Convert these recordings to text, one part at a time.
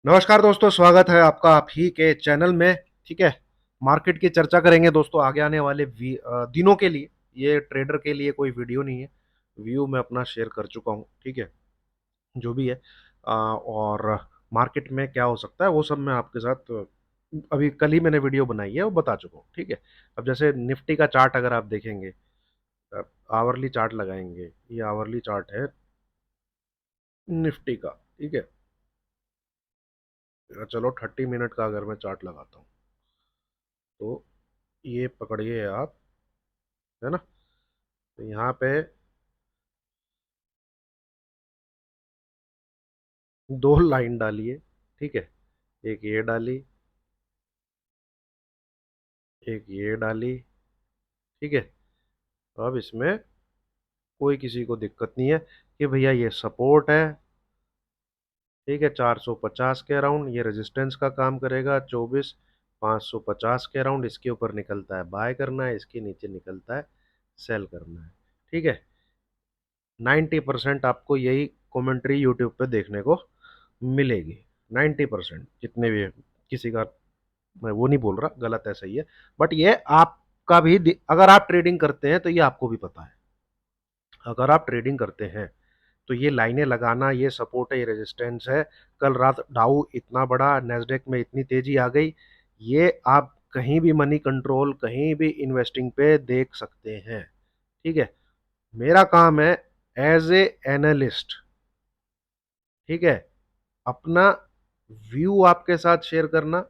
नमस्कार दोस्तों, स्वागत है आपका आप ही के चैनल में। ठीक है। मार्केट की चर्चा करेंगे दोस्तों आगे आने वाले दिनों के लिए। ये ट्रेडर के लिए कोई वीडियो नहीं है। व्यू मैं अपना शेयर कर चुका हूँ। ठीक है। जो भी है और मार्केट में क्या हो सकता है वो सब मैं आपके साथ अभी कल ही मैंने वीडियो बनाई है वो बता चुका हूँ। ठीक है। अब जैसे निफ्टी का चार्ट अगर आप देखेंगे, आवरली चार्ट लगाएंगे, ये आवरली चार्ट है निफ्टी का। ठीक है। चलो 30 मिनट का अगर मैं चार्ट लगाता हूँ तो ये पकड़िए आप, है ना। तो यहाँ पे दो लाइन डालिए। ठीक है। एक ये डाली, एक ये डाली। ठीक है। अब इसमें कोई किसी को दिक्कत नहीं है कि भैया ये सपोर्ट है। ठीक है। 450 के अराउंड ये रेजिस्टेंस का काम करेगा। 24 550 के अराउंड इसके ऊपर निकलता है बाय करना है, इसके नीचे निकलता है सेल करना है। ठीक है। 90% आपको यही कमेंट्री यूट्यूब पे देखने को मिलेगी। 90% जितने भी किसी का, मैं वो नहीं बोल रहा, गलत है सही है, बट ये आपका भी अगर आप ट्रेडिंग करते हैं तो ये आपको भी पता है। अगर आप ट्रेडिंग करते हैं तो ये लाइनें लगाना, ये सपोर्ट है, ये रेजिस्टेंस है। कल रात डाउ इतना बड़ा, नेस्डेक में इतनी तेजी आ गई, ये आप कहीं भी मनी कंट्रोल, कहीं भी इन्वेस्टिंग पे देख सकते हैं। ठीक है। मेरा काम है एज ए एनालिस्ट, ठीक है, अपना व्यू आपके साथ शेयर करना,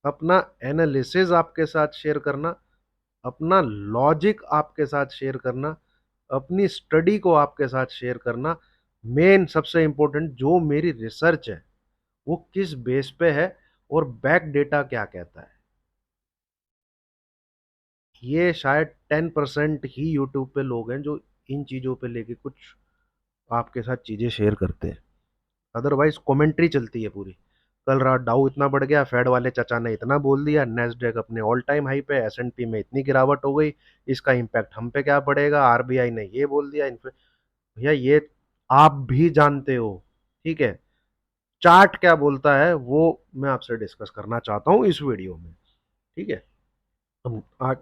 अपना एनालिसिस आपके साथ शेयर करना, अपना लॉजिक आपके साथ शेयर करना, अपनी स्टडी को आपके साथ शेयर करना। मेन सबसे इंपॉर्टेंट जो मेरी रिसर्च है वो किस बेस पे है और बैक डेटा क्या कहता है। ये शायद 10% ही यूट्यूब पे लोग हैं जो इन चीजों पे लेके कुछ आपके साथ चीजें शेयर करते हैं। अदरवाइज कमेंट्री चलती है पूरी। कल रात डाउ इतना बढ़ गया, फेड वाले चाचा ने इतना बोल दिया, नेस्डेक अपने ऑल टाइम हाई पे, एसएनपी में इतनी गिरावट हो गई, इसका इम्पैक्ट हम पे क्या पड़ेगा, आरबीआई ने ये बोल दिया। भैया ये आप भी जानते हो। ठीक है। चार्ट क्या बोलता है वो मैं आपसे डिस्कस करना चाहता हूं इस वीडियो में। ठीक है। हम आज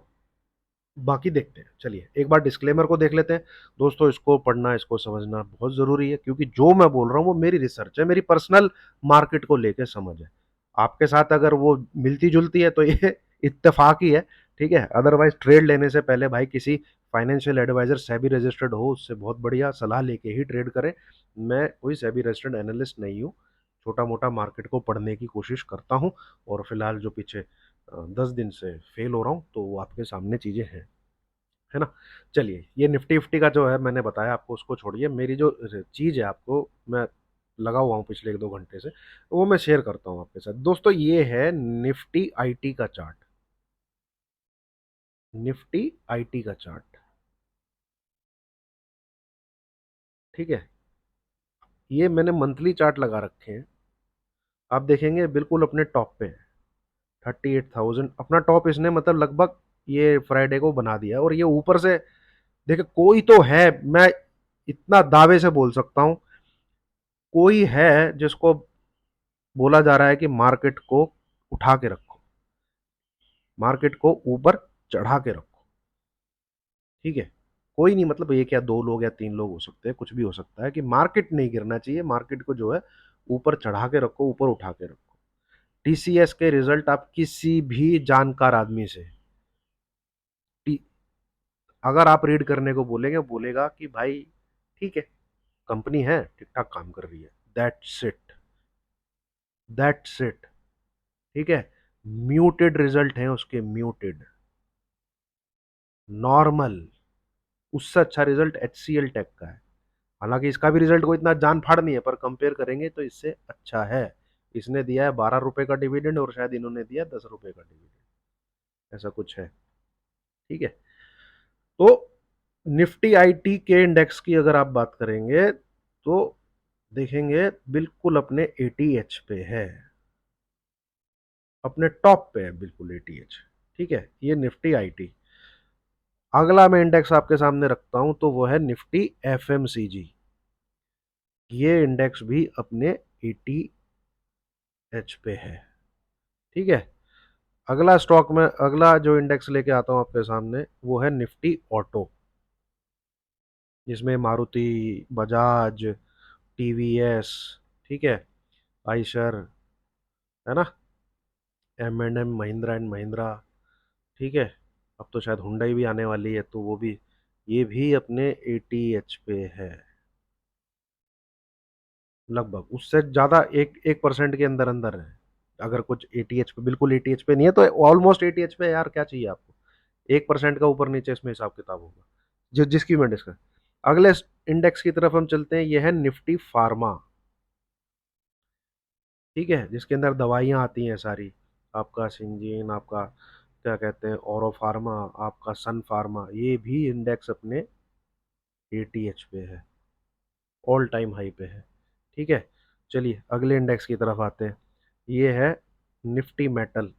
बाकी देखते हैं। चलिए एक बार डिस्क्लेमर को देख लेते हैं। दोस्तों इसको पढ़ना, इसको समझना बहुत जरूरी है, क्योंकि जो मैं बोल रहा हूँ वो मेरी रिसर्च है, मेरी पर्सनल मार्केट को लेके समझ है। आपके साथ अगर वो मिलती जुलती है तो ये इत्तेफाक ही है। ठीक है। अदरवाइज ट्रेड लेने से पहले भाई किसी फाइनेंशियल एडवाइजर, सेबी रजिस्टर्ड हो, उससे बहुत बढ़िया सलाह लेके ही ट्रेड करें। मैं कोई सेबी रजिस्टर्ड एनालिस्ट नहीं हूँ। छोटा मोटा मार्केट को पढ़ने की कोशिश करता हूँ, और फिलहाल जो पीछे 10 दिन से फेल हो रहा हूँ तो वो आपके सामने चीजें हैं, है ना। चलिए ये निफ्टी फिफ्टी का जो है मैंने बताया आपको, उसको छोड़िए। मेरी जो चीज है आपको मैं लगा हुआ हूँ पिछले 1-2 घंटे से, वो मैं शेयर करता हूँ आपके साथ। दोस्तों ये है निफ्टी आईटी का चार्ट। निफ्टी आईटी का चार्ट। ठीक है। ये मैंने मंथली चार्ट लगा रखे हैं। आप देखेंगे बिल्कुल अपने टॉप पे है। 38,000 अपना टॉप इसने मतलब लगभग ये फ्राइडे को बना दिया है। और ये ऊपर से देखिए कोई तो है, मैं इतना दावे से बोल सकता हूं, कोई है जिसको बोला जा रहा है कि मार्केट को उठा के रखो, मार्केट को ऊपर चढ़ा के रखो। ठीक है। कोई नहीं, मतलब एक या दो लोग या तीन लोग हो सकते हैं, कुछ भी हो सकता है, कि मार्केट नहीं गिरना चाहिए, मार्केट को जो है ऊपर चढ़ा के रखो, ऊपर उठा के रखो। टीसीएस के रिजल्ट आप किसी भी जानकार आदमी से, अगर आप रीड करने को बोलेंगे, बोलेगा कि भाई ठीक है, कंपनी है ठीक ठाक काम कर रही है, दैट्स इट, दैट्स इट। ठीक है। म्यूटेड रिजल्ट है उसके, म्यूटेड, नॉर्मल। उससे अच्छा रिजल्ट एचसीएल टेक का है। हालांकि इसका भी रिजल्ट कोई इतना जान फाड़ नहीं है, पर कंपेयर करेंगे तो इससे अच्छा है। इसने दिया है 12 रुपए का डिविडेंड, और शायद इन्होंने दिया 10 रुपए का डिविडेंड, ऐसा कुछ है। ठीक है। तो निफ्टी आईटी के इंडेक्स की अगर आप बात करेंगे तो देखेंगे बिल्कुल अपने एटीएच पे है, अपने टॉप पे है बिल्कुल एटीएच। ठीक है। ये निफ्टी आईटी। अगला मैं इंडेक्स आपके सामने रखता हूं तो वो है निफ्टी एफएमसीजी। ये इंडेक्स भी अपने 80 एच पे है। ठीक है, अगला स्टॉक में अगला जो इंडेक्स लेके आता हूं आपके सामने वो है निफ्टी ऑटो, जिसमें मारुति, बजाज, टीवीएस, ठीक है, आइशर, है ना, M&M, महिंद्रा, ठीक है, अब तो शायद हुंडई भी आने वाली है तो वो भी, ये भी अपने 80 पे है लगभग, उससे ज्यादा 1% के अंदर अंदर है। अगर कुछ 80 पे, बिल्कुल 80 पे नहीं है तो ऑलमोस्ट 80 पे है यार, क्या चाहिए आपको, 1% का ऊपर नीचे इसमें हिसाब किताब होगा, जिसकी मैं डिस्कस। अगले इंडेक्स की तरफ हम चलते हैं, ये है निफ्टी फार्मा, ठीक है, जिसके अंदर दवाइयाँ आती हैं सारी, आपका सिंजीन, आपका क्या कहते हैं, औरो फार्मा, आपका सन फार्मा, ये भी इंडेक्स अपने 80 पे है, ऑल टाइम हाई पे है। ठीक है, चलिए अगले इंडेक्स की तरफ आते हैं, ये है निफ्टी मेटल,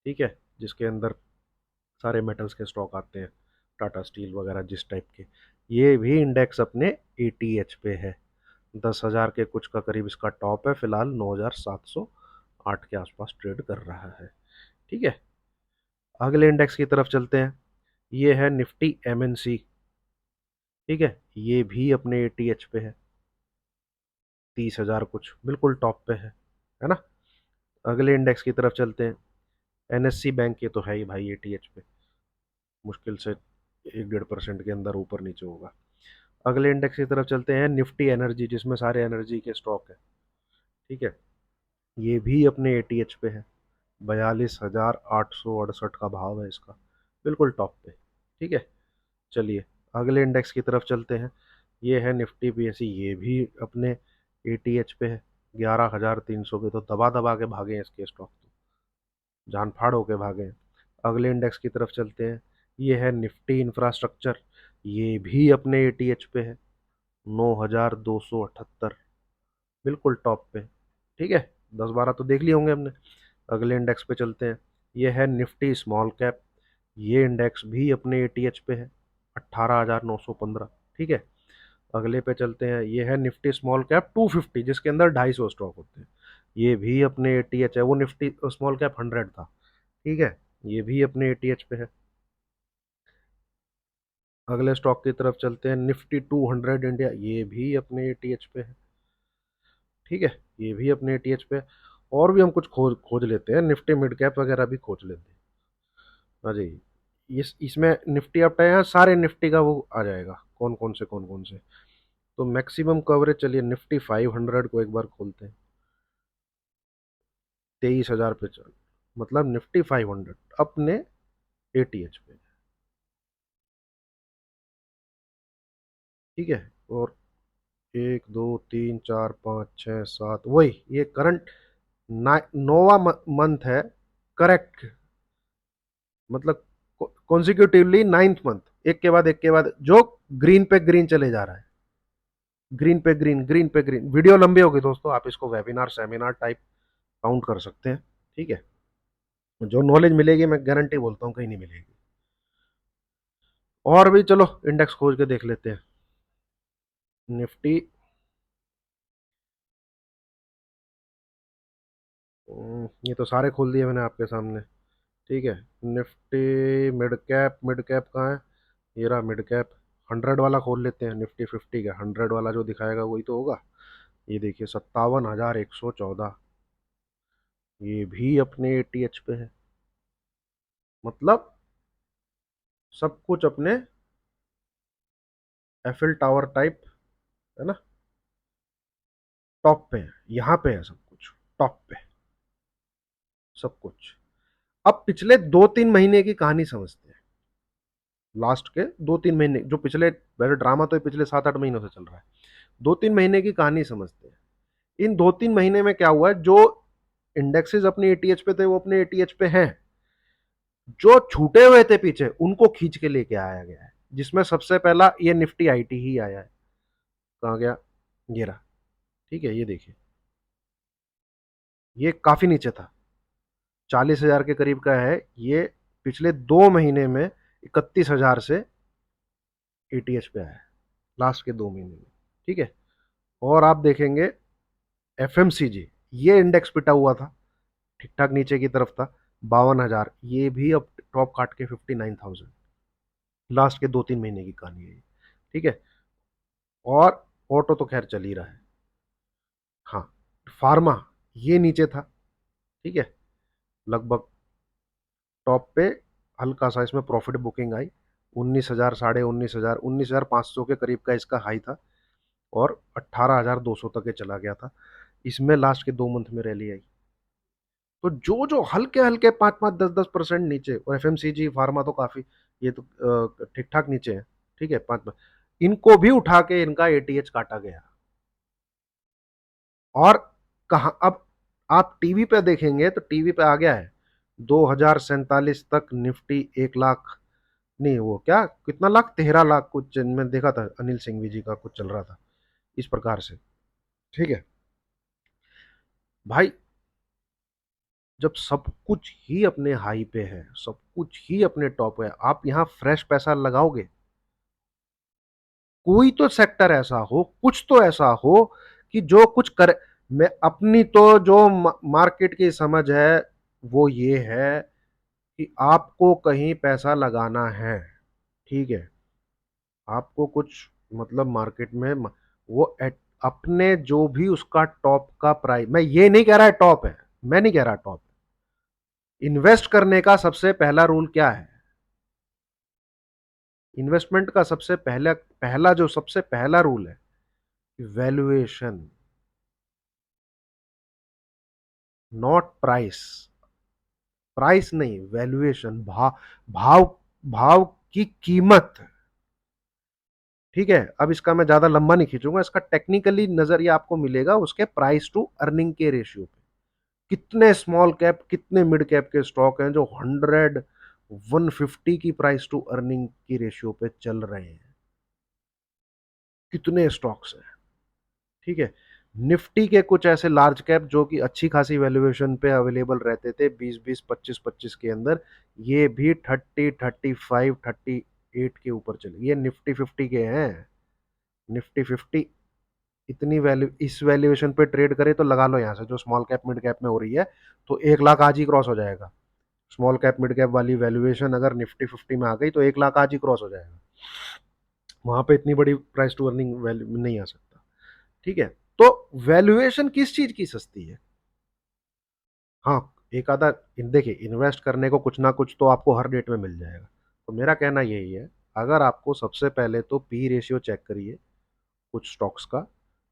ठीक है, जिसके अंदर सारे मेटल्स के स्टॉक आते हैं, टाटा स्टील वगैरह जिस टाइप के, ये भी इंडेक्स अपने 80 पे है, 10,000 के कुछ का करीब इसका टॉप है, फिलहाल 9,708 के आसपास ट्रेड कर रहा है। ठीक है, अगले इंडेक्स की तरफ चलते हैं, ये है निफ्टी एमएनसी, ठीक है, ये भी अपने 80 पे है, 30,000 कुछ बिल्कुल टॉप पे है ना। अगले इंडेक्स की तरफ चलते हैं, एनएससी बैंक, ये तो है ही भाई 80 पे, मुश्किल से 1-1.5% के अंदर ऊपर नीचे होगा। अगले इंडेक्स की तरफ चलते हैं, निफ्टी एनर्जी, जिसमें सारे एनर्जी के स्टॉक है, ठीक है, ये भी अपने 80 पे है, 42,868 का भाव है इसका, बिल्कुल टॉप पे। ठीक है, चलिए अगले इंडेक्स की तरफ चलते हैं, ये है निफ्टी पीएससी, ये भी अपने 80 पे है, 11,300 पे, तो दबा दबा के भागे हैं इसके स्टॉक, तो जान फाड़ होके भागे हैं। अगले इंडेक्स की तरफ चलते हैं, ये है निफ्टी इंफ्रास्ट्रक्चर, ये भी अपने 80 पे है, 9,278, बिल्कुल टॉप पे। ठीक है, 10-12 तो देख लिए होंगे हमने। अगले इंडेक्स पे चलते हैं, ये है निफ्टी स्मॉल कैप, ये इंडेक्स भी अपने 80 पे है, 18,915। ठीक है, अगले पे चलते हैं, ये है निफ्टी स्मॉल कैप 250, जिसके अंदर 250 स्टॉक होते हैं, ये भी अपने 80 है, वो निफ्टी स्मॉल कैप 100 था। ठीक है, ये भी अपने 80 पे है। अगले स्टॉक की तरफ चलते हैं, निफ्टी 200 इंडिया, ये भी अपने 80 पे है। ठीक है, ये भी अपने 80 पे है। और भी हम कुछ खोज खोज लेते हैं, निफ्टी मिड कैप वगैरह भी खोज लेते हैं। हाँ जी, इसमें निफ्टी अपटा यहाँ सारे निफ्टी का वो आ जाएगा, कौन कौन से, तो मैक्सिमम कवरेज, चलिए निफ्टी 500 को एक बार खोलते हैं, 23,000 पे चल, मतलब निफ्टी 500 अपने 80 पे। ठीक है, और 1 2 3 4 5 6 7, वही ये करंट नौवा मंथ है, करेक्ट, मतलब कॉन्सिक्यूटिवली 9th मंथ, एक के बाद एक के बाद जो ग्रीन पे ग्रीन चले जा रहा है, ग्रीन पे ग्रीन, ग्रीन पे ग्रीन। वीडियो लंबी होगी दोस्तों, आप इसको वेबिनार सेमिनार टाइप काउंट कर सकते हैं। ठीक है, जो नॉलेज मिलेगी मैं गारंटी बोलता हूँ कहीं नहीं मिलेगी। और भी चलो इंडेक्स खोज के देख लेते हैं, निफ्टी, ये तो सारे खोल दिए मैंने आपके सामने। ठीक है, निफ्टी मिड कैप कहाँ है, ये रहा मिड कैप, 100 वाला खोल लेते हैं, निफ्टी 50 का 100 वाला जो दिखाएगा वही तो होगा। ये देखिए 57,114, ये भी अपने 80 पे है, मतलब सब कुछ अपने एफिल टावर टाइप, है ना, टॉप पे है, यहाँ पे है सब कुछ, टॉप पे सब कुछ। अब पिछले 2-3 महीने की कहानी समझते हैं, लास्ट के 2-3 महीने जो पिछले, वैसे ड्रामा तो पिछले 7-8 महीनों से चल रहा है, 2-3 महीने की कहानी समझते हैं। इन 2-3 महीने में क्या हुआ है, जो इंडेक्सेस अपने 80 पे थे वो अपने 80 पे हैं, जो छूटे हुए थे पीछे उनको खींच के लेके आया गया है, जिसमें सबसे पहला ये निफ्टी आईटी ही आया है, कहाँ गया, ये रहा। ठीक है, ये देखिए, ये काफी नीचे था, 40,000 के करीब का है ये, पिछले 2 महीने में 31,000 से 80 पे आया है, लास्ट के 2 महीने में। ठीक है, और आप देखेंगे एफएमसीजी, ये इंडेक्स पिटा हुआ था, ठीक ठाक नीचे की तरफ था, 52,000, ये भी अब टॉप काट के 59,000। लास्ट के 2-3 महीने की कहानी है ये, ठीक है। और ऑटो तो खैर चल ही रहा है। हाँ, फार्मा ये नीचे था, ठीक है, लगभग टॉप पे, हल्का सा इसमें प्रॉफिट बुकिंग आई, 19,000, 19,500, 19,500 के करीब का इसका हाई था, और 18,200 तक ये चला गया था। इसमें लास्ट के 2 मंथ में रैली आई। तो जो जो हल्के हल्के 5-5, 10-10% नीचे, और एफएमसीजी फार्मा तो काफी, ये तो ठीक ठाक नीचे है, ठीक है, 5, इनको भी उठा के इनका एटीएच काटा गया। और कहा अब आप टीवी पे देखेंगे तो टीवी पे आ गया है 2047 तक निफ्टी 1 लाख, नहीं वो क्या, कितना लाख, 13 लाख कुछ, मैं देखा था अनिल सिंघवी जी का कुछ चल रहा था इस प्रकार से, ठीक है भाई। जब सब कुछ ही अपने हाई पे है, सब कुछ ही अपने टॉप है, आप यहां फ्रेश पैसा लगाओगे? कोई तो सेक्टर ऐसा हो, कुछ तो ऐसा हो कि जो कुछ करे। मैं अपनी तो जो मार्केट की समझ है वो ये है कि आपको कहीं पैसा लगाना है, ठीक है, आपको कुछ मतलब मार्केट में वो अपने जो भी उसका टॉप का प्राइस, मैं ये नहीं कह रहा है टॉप है, मैं नहीं कह रहा टॉप। इन्वेस्ट करने का सबसे पहला रूल क्या है? इन्वेस्टमेंट का सबसे पहला पहला जो सबसे पहला रूल है, वैल्यूएशन, नॉट प्राइस। प्राइस नहीं, वैल्यूएशन, भाव, भाव की कीमत, ठीक है। अब इसका मैं ज्यादा लंबा नहीं खींचूंगा, इसका टेक्निकली नजरिया आपको मिलेगा उसके प्राइस टू अर्निंग के रेशियो पे। कितने स्मॉल कैप, कितने मिड कैप के स्टॉक हैं जो 100, 150 की प्राइस टू अर्निंग की रेशियो पे चल रहे हैं? कितने स्टॉक्स हैं, ठीक है। निफ्टी के कुछ ऐसे लार्ज कैप जो कि अच्छी खासी वैल्यूएशन पे अवेलेबल रहते थे, 20-20, 25-25 के अंदर, ये भी 30, 35, 38 के ऊपर चले। ये निफ्टी 50 के हैं, निफ्टी 50 इतनी वैल्यू, इस वैल्यूएशन पे ट्रेड करे तो लगा लो यहाँ से जो स्मॉल कैप मिड कैप में हो रही है, तो 1 लाख आज ही क्रॉस हो जाएगा। स्मॉल कैप मिड कैप वाली वैल्यूएशन अगर निफ्टी 50 में आ गई तो 1 लाख आज ही क्रॉस हो जाएगा। वहां पे इतनी बड़ी प्राइस टू अर्निंग वैल्यू नहीं आ सकता, ठीक है। तो वैल्यूएशन किस चीज की सस्ती है? हाँ, एक आधा, देखिए इन्वेस्ट करने को कुछ ना कुछ तो आपको हर डेट में मिल जाएगा। तो मेरा कहना यही है, अगर आपको सबसे पहले तो पी रेशियो चेक करिए कुछ स्टॉक्स का,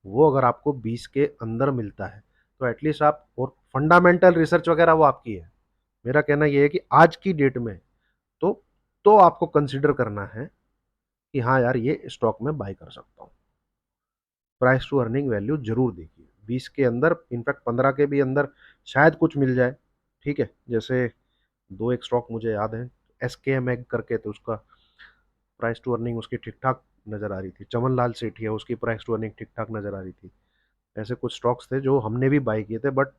वो अगर आपको 20 के अंदर मिलता है तो एटलीस्ट आप, और फंडामेंटल रिसर्च वगैरह वो आपकी है। मेरा कहना यह है कि आज की डेट में तो आपको कंसिडर करना है कि हाँ यार ये स्टॉक में बाय कर सकता हूँ। प्राइस टू अर्निंग वैल्यू जरूर देखिए 20 के अंदर, इनफैक्ट 15 के भी अंदर शायद कुछ मिल जाए, ठीक है। जैसे दो एक स्टॉक मुझे याद है, एस के एम एग करके, तो उसका प्राइस टू अर्निंग उसकी ठीक ठाक नजर आ रही थी। चमन लाल सेठी है, उसकी प्राइस टू अर्निंग ठीक ठाक नजर आ रही थी। ऐसे कुछ स्टॉक्स थे जो हमने भी बाय किए थे, बट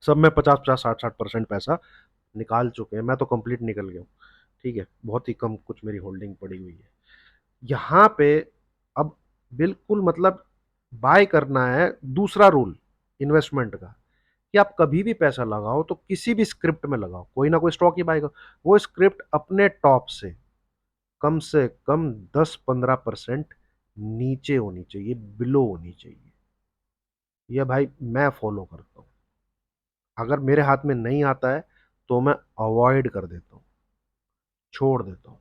सब में 50-50, 60-60% पैसा निकाल चुके हैं। मैं तो कंप्लीट निकल गया हूँ, ठीक है, बहुत ही कम कुछ मेरी होल्डिंग पड़ी हुई है यहाँ पे। अब बिल्कुल मतलब बाय करना है, दूसरा रूल इन्वेस्टमेंट का, कि आप कभी भी पैसा लगाओ तो किसी भी स्क्रिप्ट में लगाओ, कोई ना कोई स्टॉक ही बाय करो, वो स्क्रिप्ट अपने टॉप से कम 10-15% नीचे होनी चाहिए, बिलो होनी चाहिए। ये भाई मैं फॉलो करता हूँ। अगर मेरे हाथ में नहीं आता है तो मैं अवॉइड कर देता हूँ, छोड़ देता हूँ,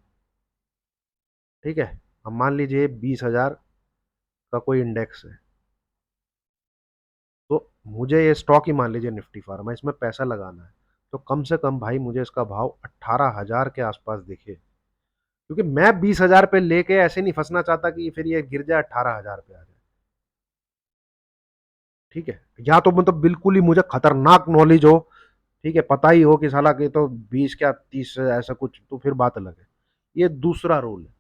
ठीक है। अब मान लीजिए 20,000 का कोई इंडेक्स है, तो मुझे ये स्टॉक ही मान लीजिए निफ्टी फार्मा, इसमें पैसा लगाना है, तो कम से कम भाई मुझे इसका भाव 18,000 के आसपास दिखे। क्योंकि मैं 20,000 पे लेके ऐसे नहीं फंसना चाहता कि फिर ये गिर जाए 18,000 पे आ जाए, ठीक है। या तो मतलब बिल्कुल ही मुझे खतरनाक नॉलेज हो, ठीक है, पता ही हो कि साला के तो 20 क्या 30 ऐसा कुछ, तो फिर बात अलग है। ये दूसरा रूल है,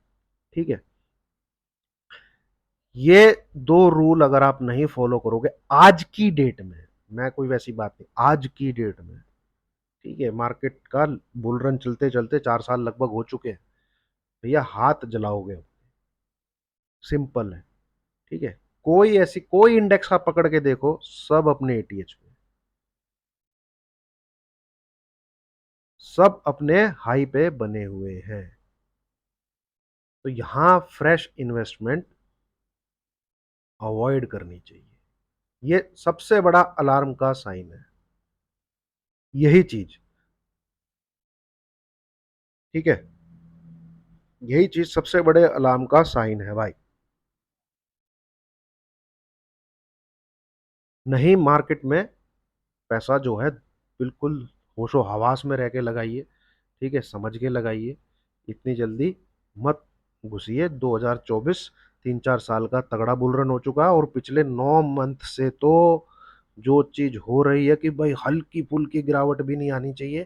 ठीक है। ये दो रूल अगर आप नहीं फॉलो करोगे आज की डेट में, मैं कोई वैसी बात नहीं, आज की डेट में, ठीक है, मार्केट का बुल रन चलते चलते 4 साल लगभग हो चुके हैं, भैया हाथ जलाओगे, सिंपल है, ठीक है। कोई ऐसी कोई इंडेक्स आप पकड़ के देखो, सब अपने एटीएच पे, सब अपने हाई पे बने हुए हैं। तो यहां फ्रेश इन्वेस्टमेंट अवॉइड करनी चाहिए। ये सबसे बड़ा अलार्म का साइन है, यही चीज। ठीक है, यही चीज सबसे बड़े अलार्म का साइन है भाई। नहीं, मार्केट में पैसा जो है बिल्कुल होशो हवास में रह के लगाइए। ठीक है, समझ के लगाइए, इतनी जल्दी मत घुसिए। 2024 3-4 साल का तगड़ा बुल रन हो चुका है, और पिछले 9 मंथ से तो जो चीज हो रही है कि भाई हल्की फुल्की गिरावट भी नहीं आनी चाहिए,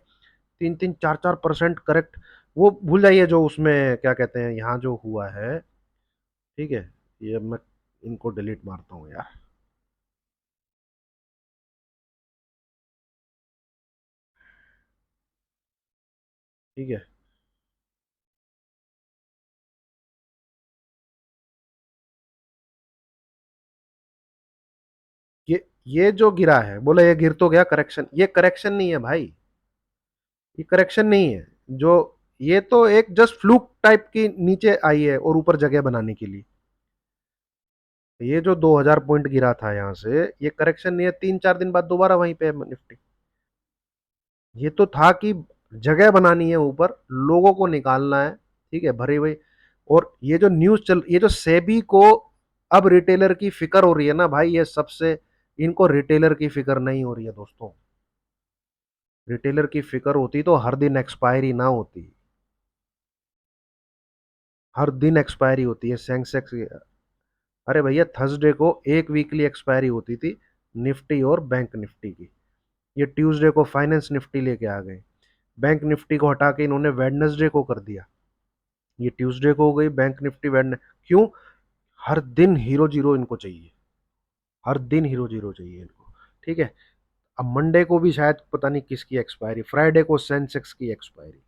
3-3 4-4% करेक्ट, वो भूल जाइए जो उसमें क्या कहते हैं यहाँ जो हुआ है। ठीक है, ये मैं इनको डिलीट मारता हूँ यार। ठीक है, ये जो गिरा है, बोला ये गिर तो गया, करेक्शन, ये करेक्शन नहीं है भाई, ये करेक्शन नहीं है। जो ये तो एक जस्ट फ्लूक टाइप की नीचे आई है और ऊपर जगह बनाने के लिए। ये जो 2000 पॉइंट गिरा था यहाँ से, ये करेक्शन नहीं है, 3-4 दिन बाद दोबारा वहीं पे है निफ्टी। ये तो था कि जगह बनानी है ऊपर, लोगों को निकालना है। ठीक है, भरे हुए। और ये जो न्यूज चल, ये जो सेबी को अब रिटेलर की फिक्र हो रही है ना भाई, ये सबसे, इनको रिटेलर की फिक्र नहीं हो रही है दोस्तों। रिटेलर की फिक्र होती तो हर दिन एक्सपायरी ना होती। हर दिन एक्सपायरी होती है सेंसेक्स। अरे भैया, थर्सडे को एक वीकली एक्सपायरी होती थी निफ्टी और बैंक निफ्टी की। ये ट्यूसडे को फाइनेंस निफ्टी लेके आ गए। बैंक निफ्टी को हटा के इन्होंने वेडनेसडे को कर दिया। ये ट्यूसडे को हो गई बैंक निफ्टी वेडने, क्यों? हर दिन हीरो जीरो इनको चाहिए, हर दिन हीरो जीरो चाहिए इनको। ठीक है, अब मंडे को भी शायद पता नहीं किसकी एक्सपायरी, फ्राइडे को सेंसेक्स की एक्सपायरी।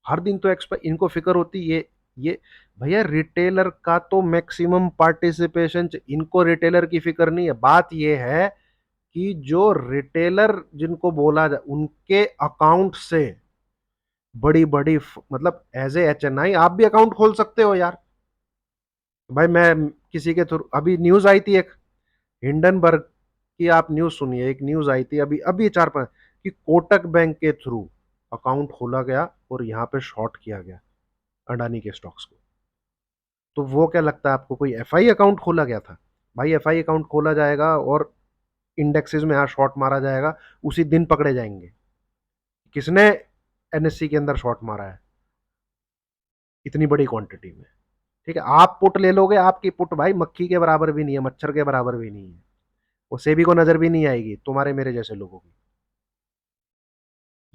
हर दिन तो एक्सपायर, इनको फिक्र होती ये भैया रिटेलर का तो मैक्सिमम पार्टिसिपेशन, इनको रिटेलर की फिक्र नहीं है। बात ये है कि जो रिटेलर जिनको बोला जाए, उनके अकाउंट से बड़ी बड़ी मतलब एज ए एचएनआई आप भी अकाउंट खोल सकते हो यार। भाई मैं किसी के थ्रू, अभी न्यूज आई थी एक, हिंडनबर्ग की आप न्यूज सुनिए, एक न्यूज आई थी अभी अभी 4-5, कि कोटक बैंक के थ्रू अकाउंट खोला गया और यहाँ पे शॉर्ट किया गया अडानी के स्टॉक्स को। तो वो क्या लगता है आपको, कोई एफआई अकाउंट खोला गया था? भाई एफआई अकाउंट खोला जाएगा और इंडेक्सेस में यहाँ शॉर्ट मारा जाएगा, उसी दिन पकड़े जाएंगे। किसने एनएससी के अंदर शॉर्ट मारा है इतनी बड़ी क्वांटिटी में? ठीक है, आप पुट ले लोगे, आपकी पुट भाई मक्खी के बराबर भी नहीं है, मच्छर के बराबर भी नहीं है, वो सेबी को नजर भी नहीं आएगी तुम्हारे मेरे जैसे लोगों की।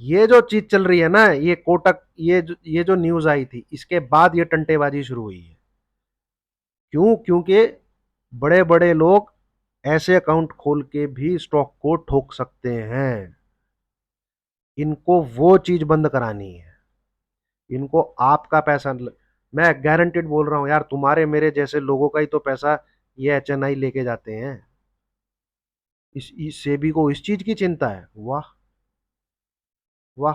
ये जो चीज चल रही है ना, ये कोटक, ये जो न्यूज आई थी, इसके बाद ये टंटेबाजी शुरू हुई है। क्यों? क्योंकि बड़े बड़े लोग ऐसे अकाउंट खोल के भी स्टॉक को ठोक सकते हैं। इनको वो चीज बंद करानी है। इनको आपका पैसा मैं गारंटेड बोल रहा हूं यार, तुम्हारे मेरे जैसे लोगों का ही तो पैसा ये एचएनआई लेके जाते हैं। इस सेबी को इस चीज की चिंता है, वाह वाह।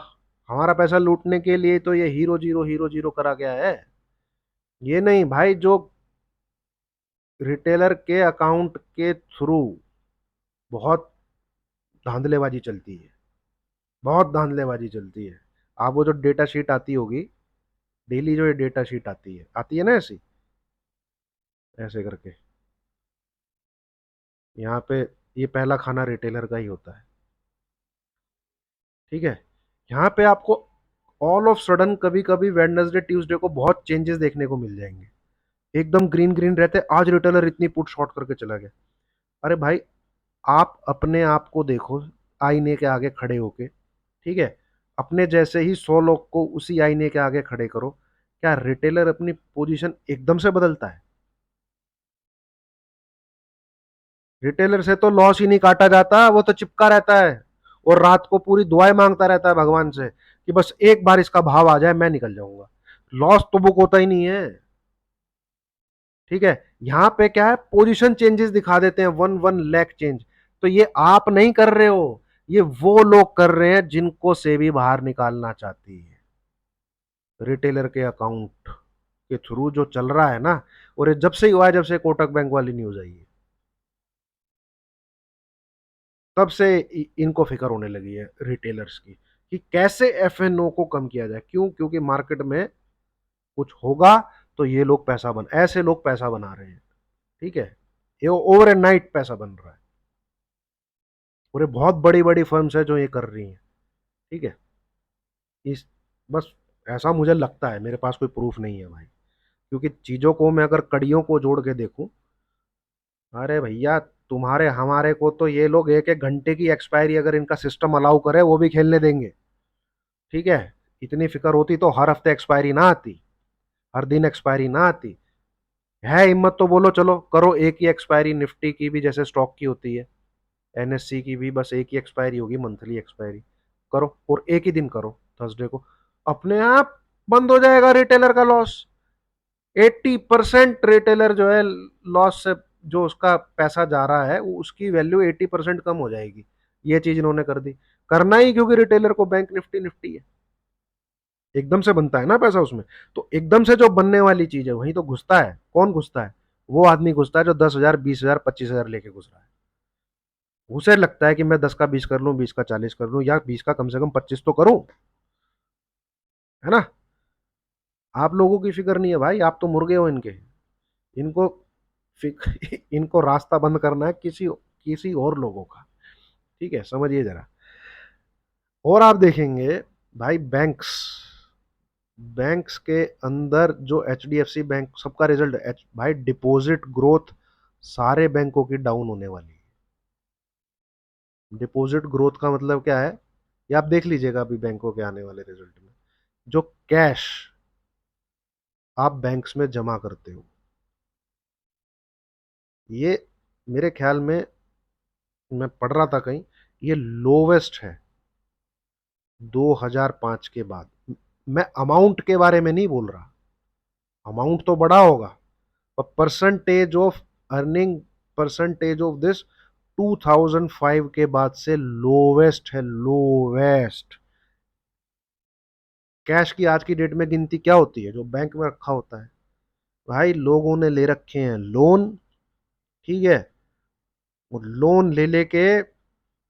हमारा पैसा लूटने के लिए तो ये हीरो जीरो करा गया है। ये नहीं भाई, जो रिटेलर के अकाउंट के थ्रू बहुत धांधलेबाजी चलती है, बहुत धांधलेबाजी चलती है। आप वो जो डेटा शीट आती होगी, डेली जो ये डेटा शीट आती है ना ऐसी, ऐसे करके, यहाँ पे ये पहला खाना रिटेलर का ही होता है। ठीक है, यहाँ पे आपको ऑल ऑफ सडन कभी कभी वेडनेसडे ट्यूसडे को बहुत चेंजेस देखने को मिल जाएंगे। एकदम ग्रीन ग्रीन रहते, आज रिटेलर इतनी पुट शॉर्ट करके चला गया। अरे भाई, आप अपने आप को देखो आईने के आगे खड़े होके। ठीक है, अपने जैसे ही 100 लोग को उसी आईने के आगे खड़े करो, क्या रिटेलर अपनी पोजीशन एकदम से बदलता है? रिटेलर से तो लॉस ही नहीं काटा जाता, वो तो चिपका रहता है और रात को पूरी दुआएं मांगता रहता है भगवान से कि बस एक बार इसका भाव आ जाए, मैं निकल जाऊंगा। लॉस तो बुक होता ही नहीं है। ठीक है, यहां पे क्या है, पोजीशन चेंजेस दिखा देते हैं, वन वन लैख चेंज। तो ये आप नहीं कर रहे हो, ये वो लोग कर रहे हैं जिनको सेबी बाहर निकालना चाहती है। रिटेलर के अकाउंट के थ्रू जो चल रहा है ना, और ये जब से ही हुआ है, जब से कोटक बैंक वाली न्यूज आई है, तब से इनको फिक्र होने लगी है रिटेलर्स की कि कैसे एफएनओ को कम किया जाए। क्यों? क्योंकि मार्केट में कुछ होगा तो ये लोग पैसा बन ऐसे लोग पैसा बना रहे हैं। ठीक है, ये ओवर एंड नाइट पैसा बन रहा है, और ये बहुत बड़ी बड़ी फर्म्स है जो ये कर रही हैं। ठीक है, इस बस ऐसा मुझे लगता है, मेरे पास कोई प्रूफ नहीं है भाई, क्योंकि चीजों को मैं अगर कड़ियों को जोड़ के देखूं, अरे भैया, तुम्हारे हमारे को तो ये लोग एक एक घंटे की एक्सपायरी अगर इनका सिस्टम अलाउ करे वो भी खेलने देंगे। ठीक है, इतनी फिक्र होती तो हर हफ्ते एक्सपायरी ना आती, हर दिन एक्सपायरी ना आती। है हिम्मत तो बोलो, चलो करो एक ही एक्सपायरी, निफ्टी की भी जैसे स्टॉक की होती है, एनएससी की भी बस एक ही एक्सपायरी होगी, मंथली एक्सपायरी करो, और एक ही दिन करो, थर्सडे को। अपने आप बंद हो जाएगा रिटेलर का लॉस। 80% रिटेलर जो है लॉस से, जो उसका पैसा जा रहा है उसकी वैल्यू 80% कम हो जाएगी। ये चीज इन्होंने कर दी, करना ही क्योंकि रिटेलर को बैंक निफ्टी निफ्टी है, एकदम से बनता है ना पैसा उसमें। तो एकदम से जो बनने वाली चीज है वहीं तो घुसता है। कौन घुसता है? वो आदमी घुसता है जो 10,000 20,000 25,000 लेके घुस रहा है। उसे लगता है कि मैं 10 का 20 कर लूं, 20 का 40 कर लूं, या 20 का कम से कम 25 तो करूं, है ना। आप लोगों की फिक्र नहीं है भाई, आप तो मुर्गे हो इनके। इनको इनको रास्ता बंद करना है किसी किसी और लोगों का। ठीक है, समझिए जरा। और आप देखेंगे भाई, बैंक्स बैंक्स के अंदर जो एचडीएफसी बैंक, सबका रिजल्ट भाई, डिपॉजिट ग्रोथ सारे बैंकों की डाउन होने वाली है। डिपॉजिट ग्रोथ का मतलब क्या है, ये आप देख लीजिएगा अभी बैंकों के आने वाले रिजल्ट में। जो कैश आप बैंक्स में जमा करते हो, ये मेरे ख्याल में, मैं पढ़ रहा था कहीं, ये लोवेस्ट है 2005 के बाद। मैं अमाउंट के बारे में नहीं बोल रहा, अमाउंट तो बड़ा होगा, पर percentage of earning, percentage of this 2005 के बाद से लोवेस्ट है, लोवेस्ट। कैश की आज की डेट में गिनती क्या होती है? जो बैंक में रखा होता है। भाई लोगों ने ले रखे हैं लोन, ठीक है, वो लोन ले लेके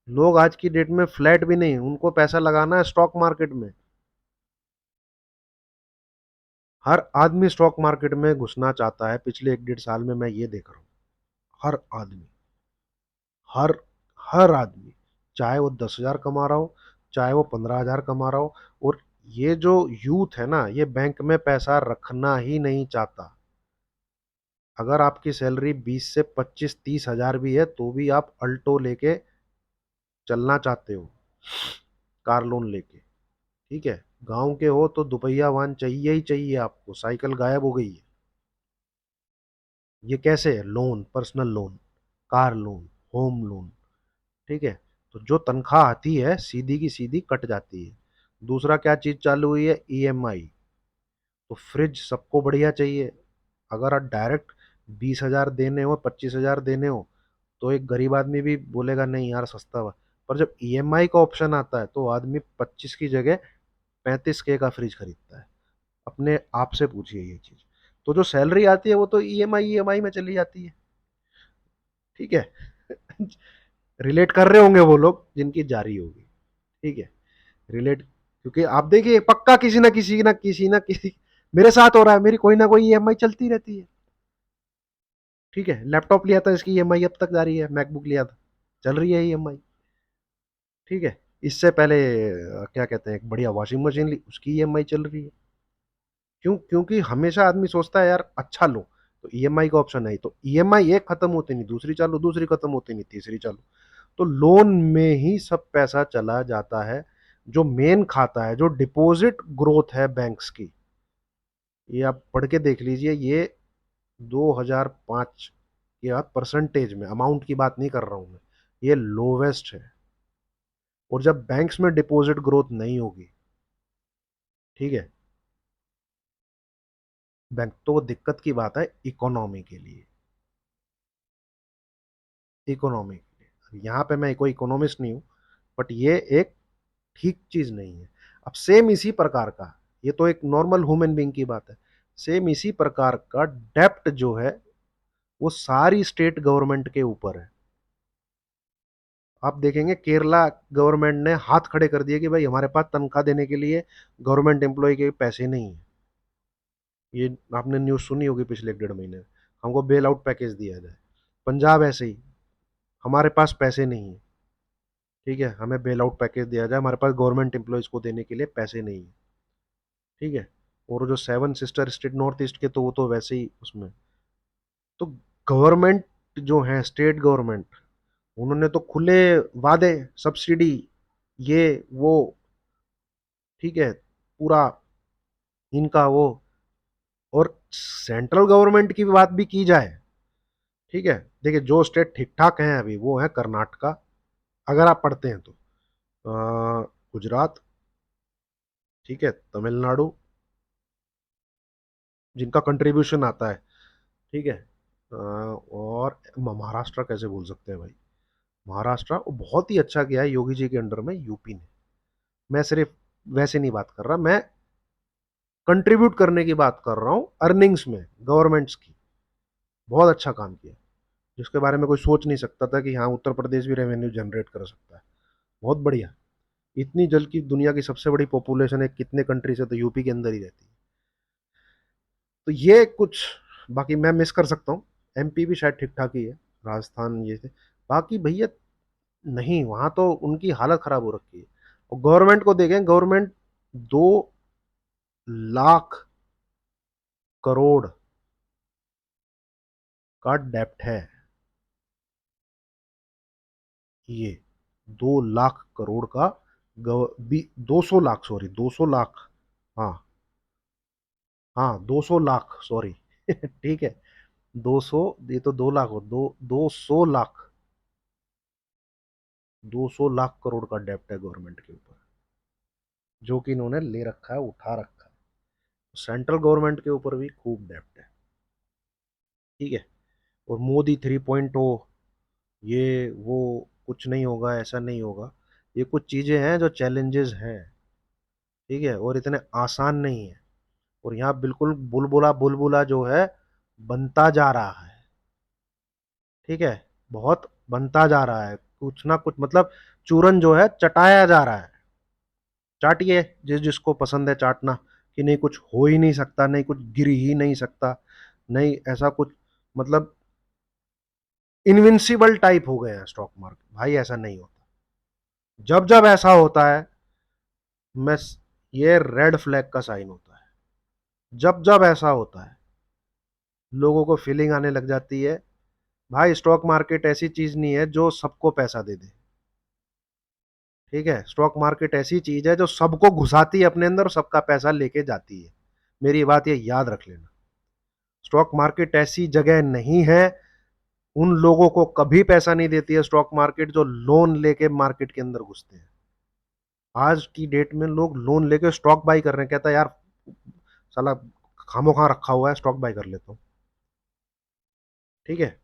लोग आज की डेट में फ्लैट भी नहीं, उनको पैसा लगाना है स्टॉक मार्केट में। हर आदमी स्टॉक मार्केट में घुसना चाहता है, पिछले 1 1.5 साल में मैं ये देख रहा हूँ। हर आदमी, हर हर आदमी, चाहे वो 10,000 कमा रहा हो, चाहे वो 15,000 कमा रहा हो। और ये जो यूथ है ना, ये बैंक में पैसा रखना ही नहीं चाहता। अगर आपकी सैलरी 20 से 25 30 हजार भी है तो भी आप अल्टो लेके चलना चाहते हो, कार लोन लेके। ठीक है, गांव के हो तो दुपहिया वाहन चाहिए ही चाहिए आपको, साइकिल गायब हो गई है। ये कैसे है? Loan, personal loan, car loan, home loan. ठीक है, तो जो तनख्वाह आती है सीधी की सीधी कट जाती है। दूसरा क्या चीज चालू हुई है? ईएमआई। तो फ्रिज सबको बढ़िया चाहिए, अगर आप डायरेक्ट 20,000 देने हो, 25,000 देने हो, तो एक गरीब आदमी भी बोलेगा नहीं यार सस्ता हुआ। पर जब ईएमआई का ऑप्शन आता है तो आदमी 25 की जगह 35K का फ्रिज खरीदता है। अपने आप से पूछिए ये चीज। तो जो सैलरी आती है वो तो ईएमआई में चली जाती है। ठीक है, रिलेट कर रहे होंगे वो लोग जिनकी जारी होगी। ठीक है, रिलेट, क्योंकि आप देखिए पक्का किसी ना किसी मेरे साथ हो रहा है, मेरी कोई ना कोई ईएमआई चलती रहती है। ठीक है, लैपटॉप लिया था, इसकी ईएमआई अब तक जारी है, मैकबुक लिया था, चल रही है ईएमआई। ठीक है, इससे पहले क्या कहते हैं, एक बढ़िया वॉशिंग मशीन ली, उसकी ईएमआई चल रही है। क्यों? क्योंकि हमेशा आदमी सोचता है यार अच्छा लो, तो ईएमआई का ऑप्शन है, तो ईएमआई एक खत्म होती नहीं दूसरी चालू, दूसरी खत्म होती नहीं तीसरी चालू। तो लोन में ही सब पैसा चला जाता है। जो मेन खाता है, जो डिपॉजिट ग्रोथ है बैंक्स की, ये आप पढ़ के देख लीजिए, ये 2005 के बाद परसेंटेज में, अमाउंट की बात नहीं कर रहा हूं मैं, ये लोवेस्ट है। और जब बैंक्स में डिपॉजिट ग्रोथ नहीं होगी, ठीक है, बैंक तो वो दिक्कत की बात है इकोनॉमी के लिए, इकोनॉमी के लिए। अब यहाँ पे मैं कोई इकोनॉमिस्ट नहीं हूँ, बट ये एक ठीक चीज नहीं है। अब सेम इसी प्रकार का, ये तो एक नॉर्मल ह्यूमन बीइंग की बात है, सेम इसी प्रकार का डेप्ट जो है वो सारी स्टेट गवर्नमेंट के ऊपर है। आप देखेंगे केरला गवर्नमेंट ने हाथ खड़े कर दिए कि भाई हमारे पास तनख्वाह देने के लिए गवर्नमेंट एम्प्लॉय के पैसे नहीं है। ये आपने न्यूज़ सुनी होगी पिछले 1.5 महीने, हमको बेल आउट पैकेज दिया जाए। पंजाब ऐसे ही, हमारे पास पैसे नहीं है, ठीक है, हमें बेल आउट पैकेज दिया जाए, हमारे पास गवर्नमेंट एम्प्लॉयज को देने के लिए पैसे नहीं है, ठीक है। और जो seven sister state north east के, तो वो तो वैसे ही उसमें, तो गवर्नमेंट जो है स्टेट गवर्नमेंट, उन्होंने तो खुले वादे, सब्सिडी, ये वो, ठीक है, पूरा इनका वो। और सेंट्रल गवर्नमेंट की बात भी की जाए, ठीक है, देखिए जो स्टेट ठीक ठाक हैं अभी वो है कर्नाटका, अगर आप पढ़ते हैं तो गुजरात, ठीक है, तमिलनाडु, जिनका कंट्रीब्यूशन आता है, ठीक है, और महाराष्ट्र कैसे भूल सकते हैं भाई, महाराष्ट्र वो बहुत ही अच्छा किया है योगी जी के अंडर में यूपी ने। मैं सिर्फ वैसे नहीं बात कर रहा, मैं कंट्रीब्यूट करने की बात कर रहा हूँ अर्निंग्स में गवर्नमेंट्स की, बहुत अच्छा काम किया, जिसके बारे में कोई सोच नहीं सकता था कि हाँ उत्तर प्रदेश भी रेवेन्यू जनरेट कर सकता है। बहुत बढ़िया। इतनी जल की दुनिया की सबसे बड़ी पॉपुलेशन है कितने कंट्री से, तो यूपी के अंदर ही रहती है। तो ये कुछ, बाकी मैं मिस कर सकता हूँ, एमपी भी शायद ठीक ठाक ही है, राजस्थान ये थे, बाकी भैया नहीं, वहां तो उनकी हालत खराब हो रखी है। और गवर्नमेंट को देखें, गवर्नमेंट 2 लाख करोड़ का डेप्ट है, ये 2 लाख करोड़ का, 200 लाख, सॉरी 200 लाख, हाँ, हाँ 200 लाख, सॉरी ठीक है, 200, ये तो 2 लाख हो, 200 लाख, 200 लाख करोड़ का डेप्ट है गवर्नमेंट के ऊपर, जो कि इन्होंने ले रखा है, उठा रखा है। सेंट्रल गवर्नमेंट के ऊपर भी खूब डेप्ट है, ठीक है। और मोदी 3.0, ये वो, कुछ नहीं होगा, ऐसा नहीं होगा, ये कुछ चीजें हैं जो चैलेंजेस हैं, ठीक है, और इतने आसान नहीं है। और यहाँ बिल्कुल बुलबुला बुलबुला जो है बनता जा रहा है, ठीक है, बहुत बनता जा रहा है, कुछ ना कुछ मतलब चूरन जो है चटाया जा रहा है। चाटिए जिस जिसको पसंद है चाटना, कि नहीं कुछ हो ही नहीं सकता, नहीं कुछ गिर ही नहीं सकता, नहीं ऐसा कुछ, मतलब इनविंसिबल टाइप हो गए हैं स्टॉक मार्केट, भाई ऐसा नहीं होता। जब जब ऐसा होता है, मैं, ये रेड फ्लैग का साइन होता है। जब जब ऐसा होता है, लोगों को फीलिंग आने लग जाती है, भाई स्टॉक मार्केट ऐसी चीज नहीं है जो सबको पैसा दे दे, ठीक है, स्टॉक मार्केट ऐसी चीज है जो सबको घुसाती है अपने अंदर और सबका पैसा लेके जाती है। मेरी बात ये याद रख लेना, स्टॉक मार्केट ऐसी जगह नहीं है, उन लोगों को कभी पैसा नहीं देती है स्टॉक मार्केट जो लोन लेके मार्केट के अंदर घुसते हैं। आज की डेट में लोग लोन लेके स्टॉक बाई कर रहे हैं, कहता है यार साला खामो खा रखा हुआ है, स्टॉक बाई कर लेता हूँ, ठीक है।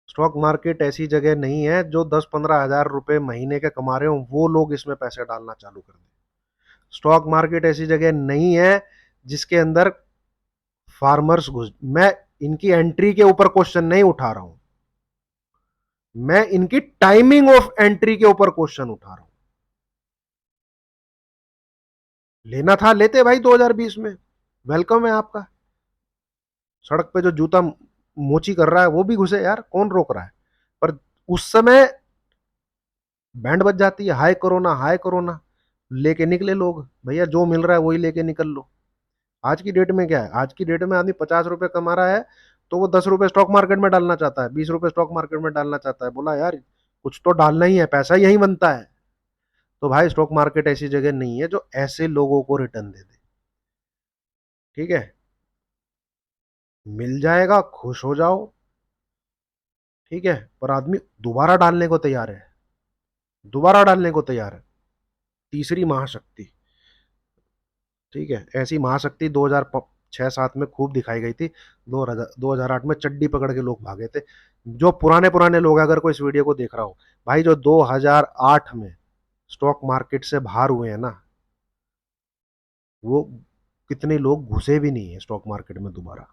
स्टॉक मार्केट ऐसी जगह नहीं है जो 10-15 हज़ार रुपए महीने के कमा रहे हो वो लोग इसमें पैसे डालना चालू कर दें। स्टॉक मार्केट ऐसी जगह नहीं है जिसके अंदर फार्मर्स घुस, मैं इनकी एंट्री के ऊपर क्वेश्चन नहीं उठा रहा हूं, मैं इनकी टाइमिंग ऑफ एंट्री के ऊपर क्वेश्चन उठा रहा हूं। लेना था लेते भाई 2020 में, वेलकम है आपका। सड़क पे जो जूता मोची कर रहा है वो भी घुसे यार, कौन रोक रहा है। पर उस समय बैंड बज जाती है, हाय कोरोना हाय कोरोना, लेके निकले लोग, भैया जो मिल रहा है वही लेके निकल लो। आज की डेट में क्या है, आज की डेट में आदमी 50 रुपए कमा रहा है, तो वो 10 रुपए स्टॉक मार्केट में डालना चाहता है, 20 रुपए स्टॉक मार्केट में डालना चाहता है, बोला यार कुछ तो डालना ही है, पैसा यही बनता है। तो भाई स्टॉक मार्केट ऐसी जगह नहीं है जो ऐसे लोगों को रिटर्न दे दे, ठीक है, मिल जाएगा खुश हो जाओ, ठीक है, पर आदमी दोबारा डालने को तैयार है, दोबारा डालने को तैयार है। तीसरी महाशक्ति, ठीक है, ऐसी महाशक्ति 2006-7 में खूब दिखाई गई थी। 2008 में चड्डी पकड़ के लोग भागे थे। जो पुराने पुराने लोग अगर कोई इस वीडियो को देख रहा हो, भाई जो 2008 में स्टॉक मार्केट से बाहर हुए हैं ना, वो कितने लोग घुसे भी नहीं है स्टॉक मार्केट में दोबारा,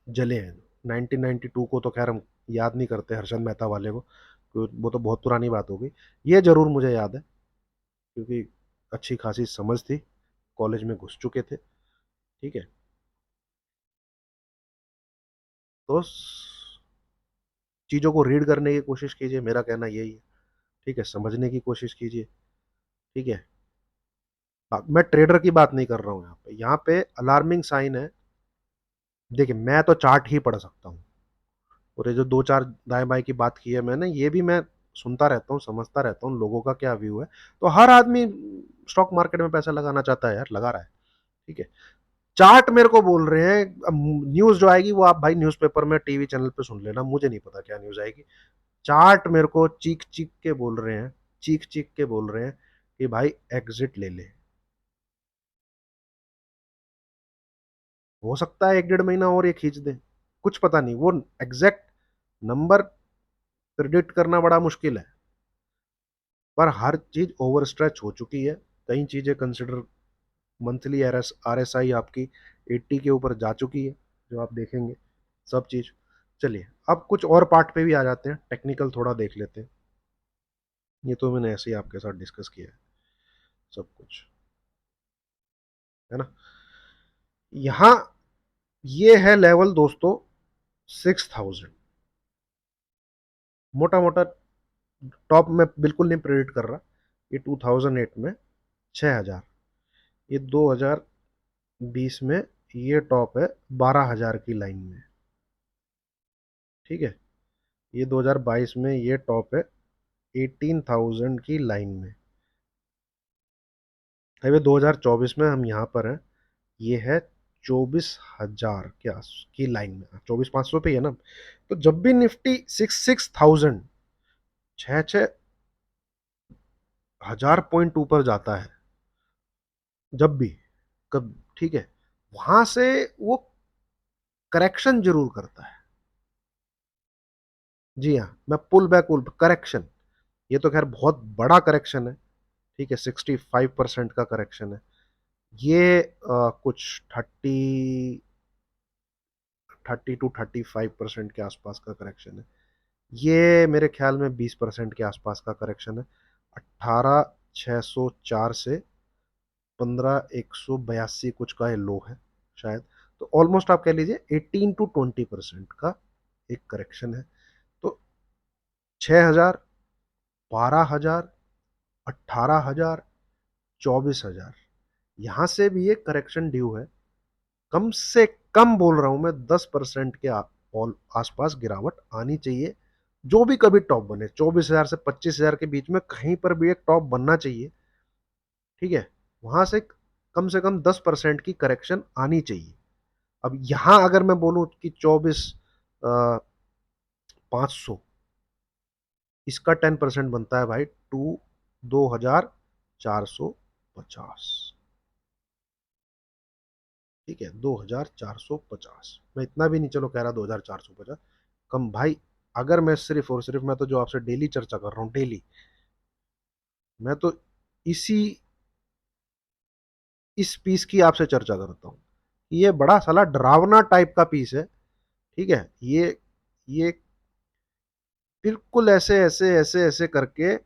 जले हैं। 1992 को तो खैर हम याद नहीं करते, हर्षद मेहता वाले को, क्योंकि वो तो बहुत पुरानी बात हो गई। ये जरूर मुझे याद है, क्योंकि अच्छी खासी समझ थी, कॉलेज में घुस चुके थे। ठीक है, तो चीज़ों को रीड करने की कोशिश कीजिए, मेरा कहना यही है। ठीक है, समझने की कोशिश कीजिए। ठीक है, मैं ट्रेडर की बात नहीं कर रहा हूँ यहाँ पे। यहाँ पे अलार्मिंग साइन है। देखिए, मैं तो चार्ट ही पढ़ सकता हूँ, और ये जो दो चार दाएं बाएं की बात की है मैंने, ये भी मैं सुनता रहता हूँ, समझता रहता हूँ लोगों का क्या व्यू है। तो हर आदमी स्टॉक मार्केट में पैसा लगाना चाहता है यार, लगा रहा है। ठीक है, चार्ट मेरे को बोल रहे हैं। अब न्यूज जो आएगी वो आप भाई न्यूज़पेपर में, टीवी चैनल पे सुन लेना, मुझे नहीं पता क्या न्यूज आएगी। चार्ट मेरे को चीख चीख के बोल रहे हैं, चीख चीख के बोल रहे हैं कि भाई एग्जिट ले ले। हो सकता है 1 डेढ़ महीना और ये खींच दे, कुछ पता नहीं। वो एग्जैक्ट नंबर प्रिडिक्ट करना बड़ा मुश्किल है, पर हर चीज ओवर स्ट्रेच हो चुकी है। कई चीजें consider, monthly R S I आपकी 80 के ऊपर जा चुकी है, जो आप देखेंगे सब चीज। चलिए, अब कुछ और पार्ट पे भी आ जाते हैं, टेक्निकल थोड़ा देख लेते हैं। ये तो मैंने ऐसे ही आपके साथ डिस्कस किया है सब कुछ, है ना। यहाँ ये है लेवल दोस्तों 6000। मोटा मोटा टॉप में बिल्कुल नहीं प्रेडिक्ट कर रहा, ये 2008 में 6000, ये 2020 में ये टॉप है 12000 की लाइन में। ठीक है, ये 2022 में ये टॉप है 18000 की लाइन में। अभी 2024 में हम यहाँ पर हैं, ये है 24,000 की लाइन में, 24,500 पे ही है ना। तो जब भी निफ्टी 6,000, 6,000 पॉइंट ऊपर जाता है, जब भी, कब, ठीक है, वहां से वो करेक्शन जरूर करता है। जी हाँ, मैं पुल बैक, करेक्शन, ये तो खैर बहुत बड़ा करेक्शन है। ठीक है, 65% का करेक्शन है ये। कुछ 30 to 35% के आसपास का करेक्शन है ये। मेरे ख्याल में 20% के आसपास का करेक्शन है। 18,604 से 15,182 कुछ का ये लो है शायद। तो ऑलमोस्ट आप कह लीजिए 18 to 20% का एक करेक्शन है। तो 6,000, 12,000, 18,000, 24,000, यहां से भी एक करेक्शन ड्यू है। कम से कम बोल रहा हूं मैं, 10% के आसपास गिरावट आनी चाहिए। जो भी कभी टॉप बने 24,000 से 25,000 के बीच में कहीं पर भी एक टॉप बनना चाहिए। ठीक है, वहां से कम 10% की करेक्शन आनी चाहिए। अब यहां अगर मैं बोलूं कि 24,500, इसका 10% बनता है भाई 2,450। ठीक है, 2,450। मैं इतना भी नहीं चलो कह रहा 2,450, कम भाई। अगर मैं सिर्फ और सिर्फ, मैं तो जो आपसे डेली चर्चा कर रहा हूँ, डेली मैं तो इसी इस पीस की आपसे चर्चा करता हूँ। ये बड़ा साला डरावना टाइप का पीस है। ठीक है, ये बिल्कुल ऐसे ऐसे ऐसे ऐसे करके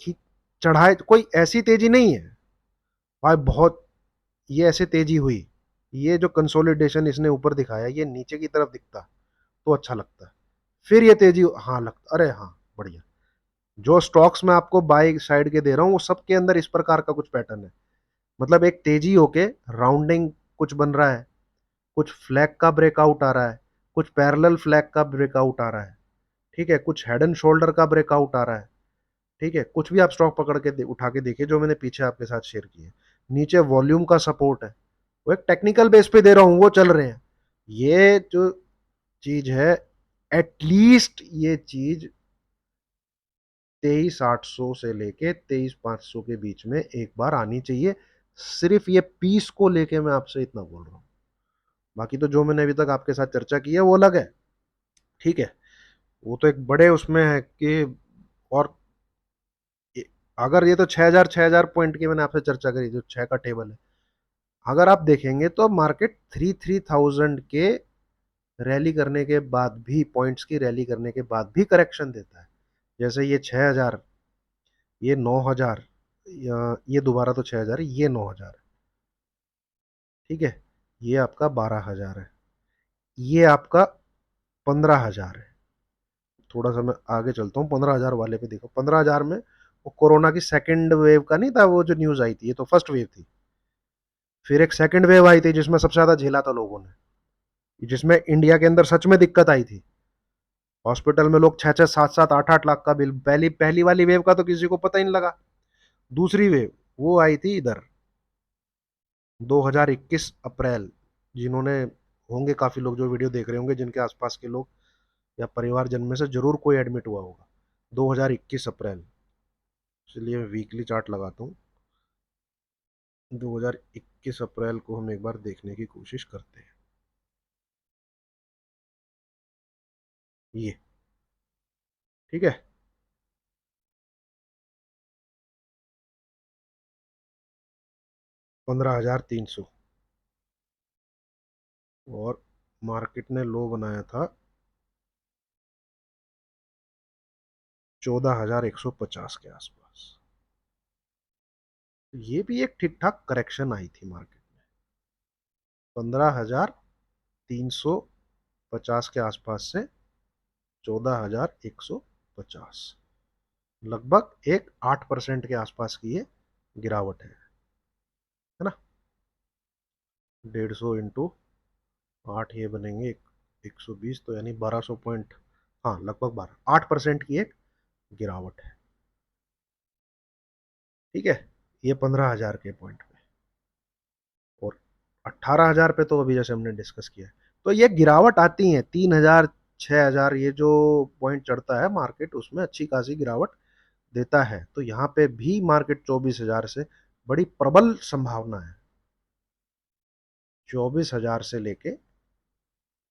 खी- चढ़ाए, कोई ऐसी तेजी नहीं है भाई बहुत। ये ऐसे तेजी हुई, ये जो कंसोलिडेशन इसने ऊपर दिखाया, ये नीचे की तरफ दिखता तो अच्छा लगता है। फिर ये तेजी, हाँ लगता, अरे हाँ बढ़िया। जो स्टॉक्स मैं आपको बाई साइड के दे रहा हूँ, वो सबके अंदर इस प्रकार का कुछ पैटर्न है। मतलब एक तेजी होके राउंडिंग कुछ बन रहा है, कुछ फ्लैग का ब्रेकआउट आ रहा है, कुछ पैरेलल फ्लैग का ब्रेकआउट आ रहा है। ठीक है, कुछ हेड एंड शोल्डर का ब्रेकआउट आ रहा है। ठीक है, कुछ भी आप स्टॉक पकड़ के उठा के देखिए, जो मैंने पीछे आपके साथ शेयर किए, नीचे वॉल्यूम का सपोर्ट है, वो एक टेक्निकल बेस पे दे रहा हूं, वो चल रहे हैं। ये जो चीज है, एटलीस्ट ये चीज 23,800 से लेके 23,500 के बीच में एक बार आनी चाहिए। सिर्फ ये पीस को लेके मैं आपसे इतना बोल रहा हूँ। बाकी तो जो मैंने अभी तक आपके साथ चर्चा की है वो अलग है, ठीक है, वो तो एक बड़े उसमें है कि, और अगर ये तो 6,000 पॉइंट की मैंने आपसे चर्चा करी, जो 6 का टेबल है, अगर आप देखेंगे तो मार्केट 3,000 के रैली करने के बाद भी, पॉइंट्स की रैली करने के बाद भी करेक्शन देता है। जैसे ये 6,000, ये 9,000, ये दोबारा तो 6,000, ये 9,000, ठीक है, ये आपका 12,000 है, ये आपका 15,000 है। थोड़ा सा मैं आगे चलता हूँ, 15,000 वाले पे देखो, 15,000 में वो कोरोना की सेकंड वेव का नहीं था वो जो न्यूज आई थी, ये तो फर्स्ट वेव थी। फिर एक सेकंड वेव आई थी जिसमें सबसे ज्यादा झेला था लोगों ने, जिसमें इंडिया के अंदर सच में दिक्कत आई थी। हॉस्पिटल में लोग 6-6, 7-7, 8-8 लाख का बिल, पहली पहली वाली वेव का तो किसी को पता ही नहीं लगा। दूसरी वेव वो आई थी इधर 2021 अप्रैल, जिन्होंने, होंगे काफी लोग जो वीडियो देख रहे होंगे जिनके आसपास के लोग या परिवारजन में से जरूर कोई एडमिट हुआ होगा। 2021 अप्रैल, चलिए मैं वीकली चार्ट लगाता हूँ। 2021 अप्रैल को हम एक बार देखने की कोशिश करते हैं। ये ठीक है, 15,300, और मार्केट ने लो बनाया था 14,150 के आसपास। ये भी एक ठीक ठाक करेक्शन आई थी मार्केट में, 15,350 के आसपास से 14,150, लगभग एक 8% के आसपास की ये गिरावट है ना। 150 इंटू 8 ये बनेंगे 120, तो यानी 1,200 पॉइंट, हाँ लगभग 8% की एक गिरावट है, ठीक है। ये 15,000 के पॉइंट पे, और 18,000 पे तो अभी जैसे हमने डिस्कस किया है, तो ये गिरावट आती है 3,000, 6,000, ये जो पॉइंट चढ़ता है मार्केट उसमें अच्छी खासी गिरावट देता है। तो यहाँ पे भी मार्केट 24,000 से बड़ी प्रबल संभावना है, 24,000 से लेके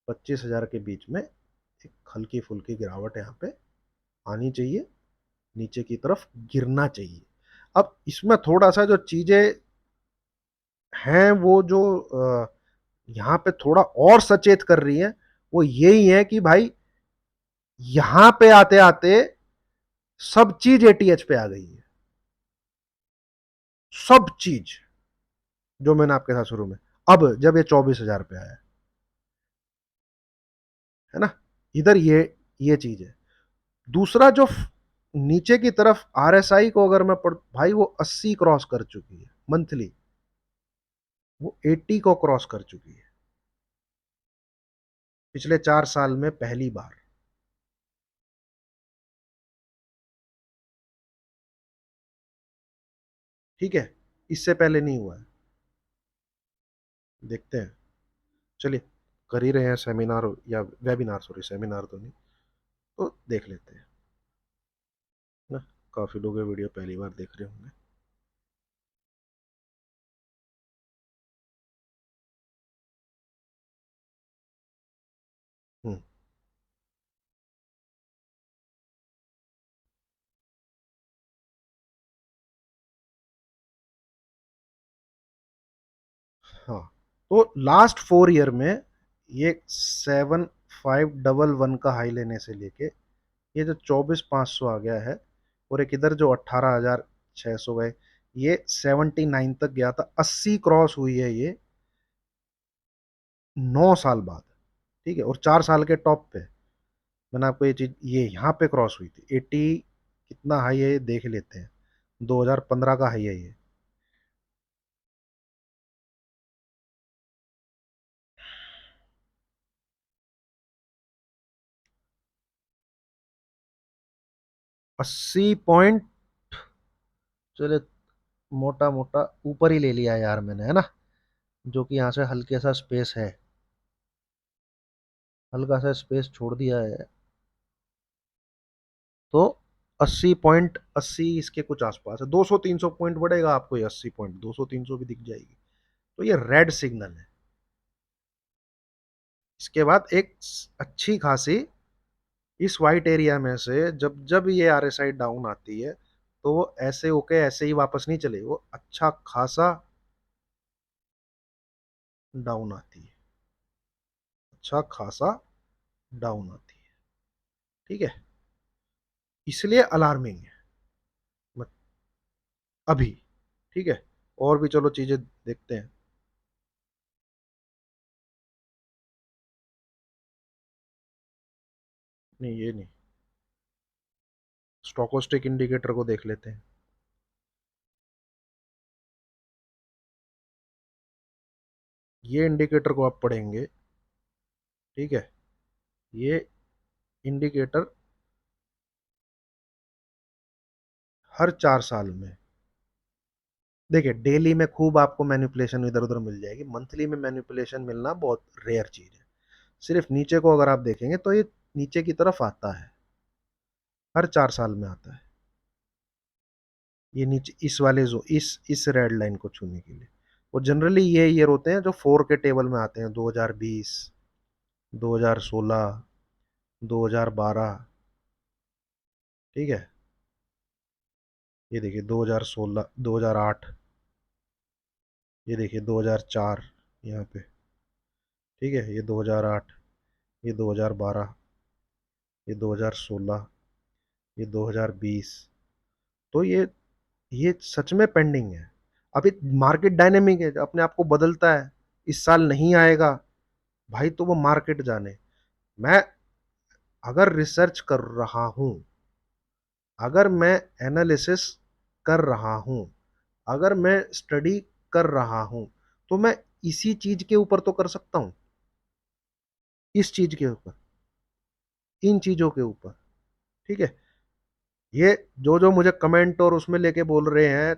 25,000 के बीच में एक हल्की फुल्की गिरावट यहाँ पे आनी चाहिए, नीचे की तरफ गिरना चाहिए। अब इसमें थोड़ा सा जो चीजें हैं वो जो यहाँ पे थोड़ा और सचेत कर रही है, वो यही है कि भाई यहां पे आते आते सब चीज एटीएच पे आ गई है, सब चीज जो मैंने आपके साथ शुरू में, अब जब ये 24,000 पे आया है ना, इधर ये चीज है। दूसरा जो नीचे की तरफ आरएसआई को अगर मैं पढ़, भाई वो 80 क्रॉस कर चुकी है मंथली, वो 80 को क्रॉस कर चुकी है पिछले 4 साल में पहली बार, ठीक है, इससे पहले नहीं हुआ है। देखते हैं, चलिए, कर ही रहे हैं सेमिनार या वेबिनार, सॉरी सेमिनार तो नहीं, तो देख लेते हैं ना। काफी लोग ये वीडियो पहली बार देख रहे होंगे। हम्म, हाँ, तो लास्ट 4 ईयर में ये 7,511 का हाई लेने से लेके ये जो 24,500 आ गया है, और एक इधर जो 18,600 है, ये 79 तक गया था, 80 क्रॉस हुई है ये 9 साल बाद, ठीक है, और 4 साल के टॉप पे मैंने आपको ये चीज, ये यहाँ पे क्रॉस हुई थी 80, कितना हाई है ये देख लेते हैं, 2015 का हाई है ये, 80 पॉइंट, चले मोटा मोटा ऊपर ही ले लिया यार मैंने, है ना, जो कि यहाँ से हल्के सा स्पेस है, हल्का सा स्पेस छोड़ दिया है, तो 80.80 इसके कुछ आसपास है, 200-300 पॉइंट बढ़ेगा आपको, ये 80 पॉइंट 200-300 भी दिख जाएगी। तो ये रेड सिग्नल है। इसके बाद एक अच्छी खासी इस वाइट एरिया में से जब जब ये आरएसआई डाउन आती है तो वो ऐसे होके ऐसे ही वापस नहीं चले, वो अच्छा खासा डाउन आती है, अच्छा खासा डाउन आती है। ठीक है, इसलिए अलार्मिंग है अभी। ठीक है, और भी चलो चीजें देखते हैं। नहीं ये नहीं, स्टोकोस्टिक इंडिकेटर को देख लेते हैं। ये इंडिकेटर को आप पढ़ेंगे, ठीक है, ये इंडिकेटर हर 4 साल में, देखिए डेली में खूब आपको मैनिपुलेशन इधर उधर मिल जाएगी, मंथली में मैनिपुलेशन मिलना बहुत रेयर चीज है। सिर्फ नीचे को अगर आप देखेंगे तो ये नीचे की तरफ आता है, हर 4 साल में आता है। ये नीचे इस वाले जो इस रेड लाइन को छूने के लिए, वो जनरली ये ईयर होते हैं जो 4 के टेबल में आते हैं, 2020, 2016, 2012। ठीक है, ये देखिए 2016, 2008, ये देखिए 2004 यहाँ पे। ठीक है, ये 2008, ये 2012, ये 2016, ये 2020। तो ये सच में पेंडिंग है। अभी मार्केट डायनेमिक है, अपने आप को बदलता है, इस साल नहीं आएगा भाई, तो वो मार्केट जाने। मैं अगर रिसर्च कर रहा हूं, अगर मैं एनालिसिस कर रहा हूं, अगर मैं स्टडी कर रहा हूं, तो मैं इसी चीज के ऊपर तो कर सकता हूं, इस चीज के ऊपर, इन चीजों के ऊपर। ठीक है, ये जो जो मुझे कमेंट और उसमें लेके बोल रहे हैं,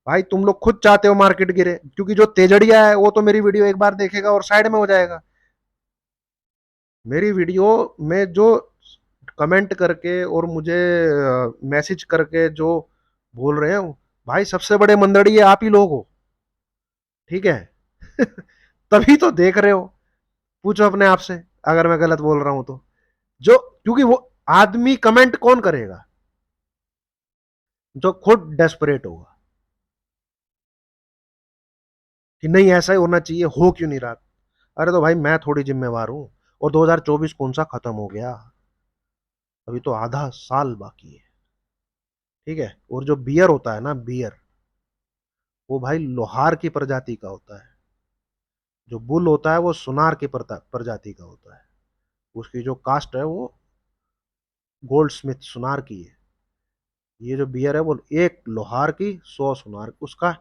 भाई तुम लोग खुद चाहते हो मार्केट गिरे, क्योंकि जो तेजड़िया है वो तो मेरी वीडियो एक बार देखेगा और साइड में हो जाएगा। मेरी वीडियो में जो कमेंट करके और मुझे मैसेज करके जो बोल रहे हैं, भाई सबसे बड़े मंदड़ी ये आप ही लोग हो। ठीक है तभी तो देख रहे हो। पूछो अपने आप से, अगर मैं गलत बोल रहा हूं तो। जो क्योंकि वो आदमी कमेंट कौन करेगा, जो खुद डेस्परेट होगा कि नहीं ऐसा ही होना चाहिए, हो क्यों नहीं रहा। अरे तो भाई मैं थोड़ी जिम्मेवार हूं, और 2024 कौन सा खत्म हो गया, अभी तो आधा साल बाकी है। ठीक है, और जो बियर होता है ना, बियर, वो भाई लोहार की प्रजाति का होता है। जो बुल होता है वो सुनार की प्रजाति का होता है। उसकी जो कास्ट है वो गोल्ड स्मिथ सुनार की है। ये जो बियर है वो एक लोहार की 100 सुनार, उसका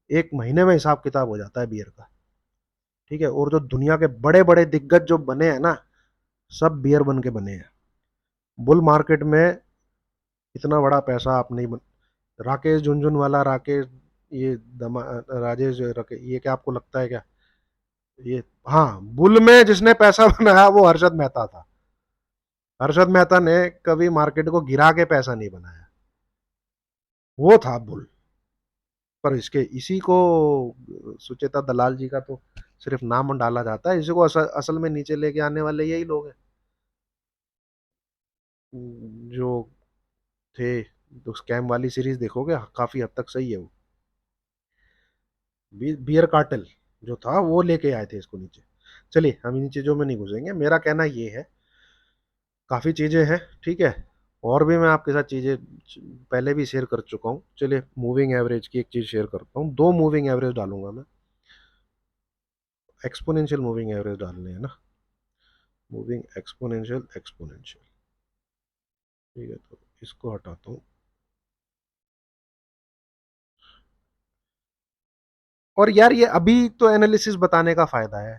एक महीने में हिसाब किताब हो जाता है बियर का। ठीक है, और जो दुनिया के बड़े बड़े दिग्गज जो बने हैं ना, सब बियर बन के बने हैं। बुल मार्केट में इतना बड़ा पैसा आप नहीं राकेश झुनझुनवाला, राकेश, ये दमा, राजेश ये क्या आपको लगता है क्या ये। हाँ, बुल में जिसने पैसा बनाया वो हर्षद मेहता था। हर्षद मेहता ने कभी मार्केट को गिरा के पैसा नहीं बनाया, वो था बुल। पर इसके इसी को सुचेता दलाल जी का तो सिर्फ नाम डाला जाता है, इसी को असल में नीचे लेके आने वाले यही लोग हैं जो थे। तो स्कैम वाली सीरीज देखोगे, काफी हद तक सही है वो। बियर कार्टेल जो था वो लेके आए थे इसको नीचे। चलिए हम इन चीजों में नहीं घुसेंगे, मेरा कहना ये है, काफी चीजें हैं। ठीक है, और भी मैं आपके साथ चीजें पहले भी शेयर कर चुका हूँ। चलिए मूविंग एवरेज की एक चीज शेयर करता हूँ, दो मूविंग एवरेज डालूंगा मैं, एक्सपोनेंशियल मूविंग एवरेज डालने हैं ना, मूविंग एक्सपोनेंशियल एक्सपोनेंशियल। ठीक है, तो इसको हटाता हूँ। और यार ये अभी तो एनालिसिस बताने का फायदा है।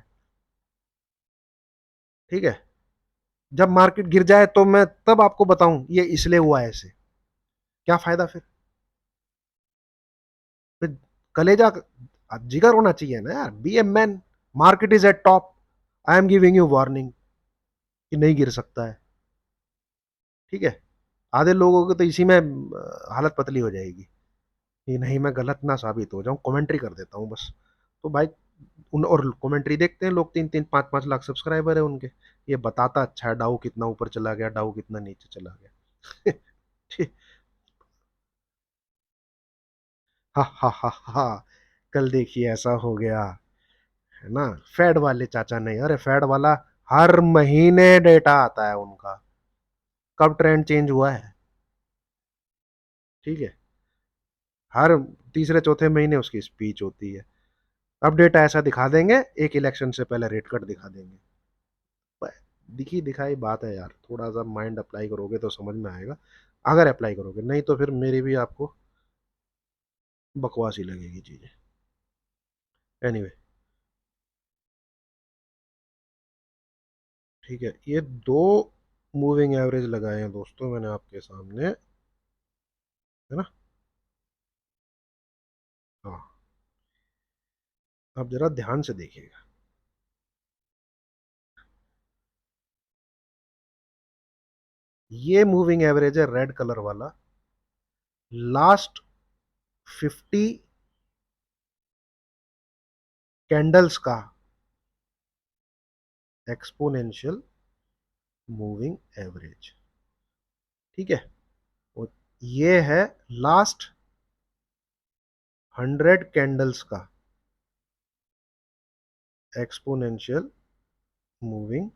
ठीक है, जब मार्केट गिर जाए तो मैं तब आपको बताऊं ये इसलिए हुआ है ऐसे, क्या फायदा फिर कलेजा, जिगर होना चाहिए ना यार, be a man. Market is at top, I am giving you warning कि नहीं गिर सकता है। ठीक है, आधे लोगों को तो इसी में हालत पतली हो जाएगी कि नहीं मैं गलत ना साबित हो जाऊं, कमेंट्री कर देता हूँ बस। तो भाई उन और कमेंट्री देखते हैं लोग, 3-3 5-5 लाख सब्सक्राइबर है उनके। ये बताता अच्छा है डाउ कितना ऊपर चला गया, डाउ कितना नीचे चला गया। ठीक। हा हा हा हा। कल देखिए ऐसा हो गया, है ना। फैड वाले चाचा नहीं, अरे फैड वाला हर महीने डेटा आता है उनका, कब ट्रेंड चेंज हुआ है। ठीक है, हर तीसरे चौथे महीने उसकी स्पीच होती है। अपडेट ऐसा दिखा देंगे, एक इलेक्शन से पहले रेट कट दिखा देंगे। दिखी दिखाई बात है यार, थोड़ा सा माइंड अप्लाई करोगे तो समझ में आएगा, अगर अप्लाई करोगे, नहीं तो फिर मेरी भी आपको बकवास ही लगेगी चीजें। एनीवे, ठीक है, ये दो मूविंग एवरेज लगाए हैं दोस्तों मैंने आपके सामने, है ना। हाँ, आप जरा ध्यान से देखिएगा। ये मूविंग एवरेज है रेड कलर वाला, लास्ट 50 कैंडल्स का एक्सपोनेंशियल मूविंग एवरेज। ठीक है, और ये है लास्ट 100 कैंडल्स का एक्सपोनेंशियल मूविंग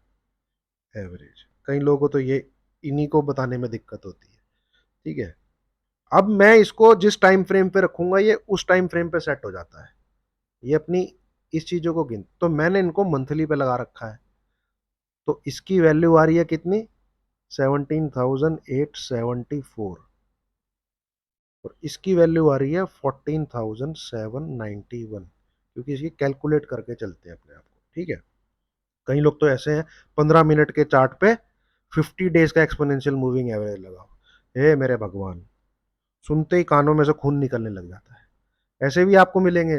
एवरेज। कई लोगों को तो ये इन्हीं को बताने में दिक्कत होती है। ठीक है, अब मैं इसको जिस टाइम फ्रेम पे रखूंगा ये उस टाइम फ्रेम पे सेट हो जाता है, ये अपनी इस चीजों को गिन, तो मैंने इनको मंथली पे लगा रखा है। तो इसकी वैल्यू आ रही है कितनी, 17,874, और इसकी वैल्यू आ रही है 14,791, क्योंकि इसकी कैलकुलेट करके चलते हैं अपने आप को। ठीक है, कई लोग तो ऐसे हैं 15 मिनट के चार्ट पे 50 डेज का एक्सपोनेंशियल मूविंग एवरेज लगाओ, हे मेरे भगवान, सुनते ही कानों में से खून निकलने लग जाता है। ऐसे भी आपको मिलेंगे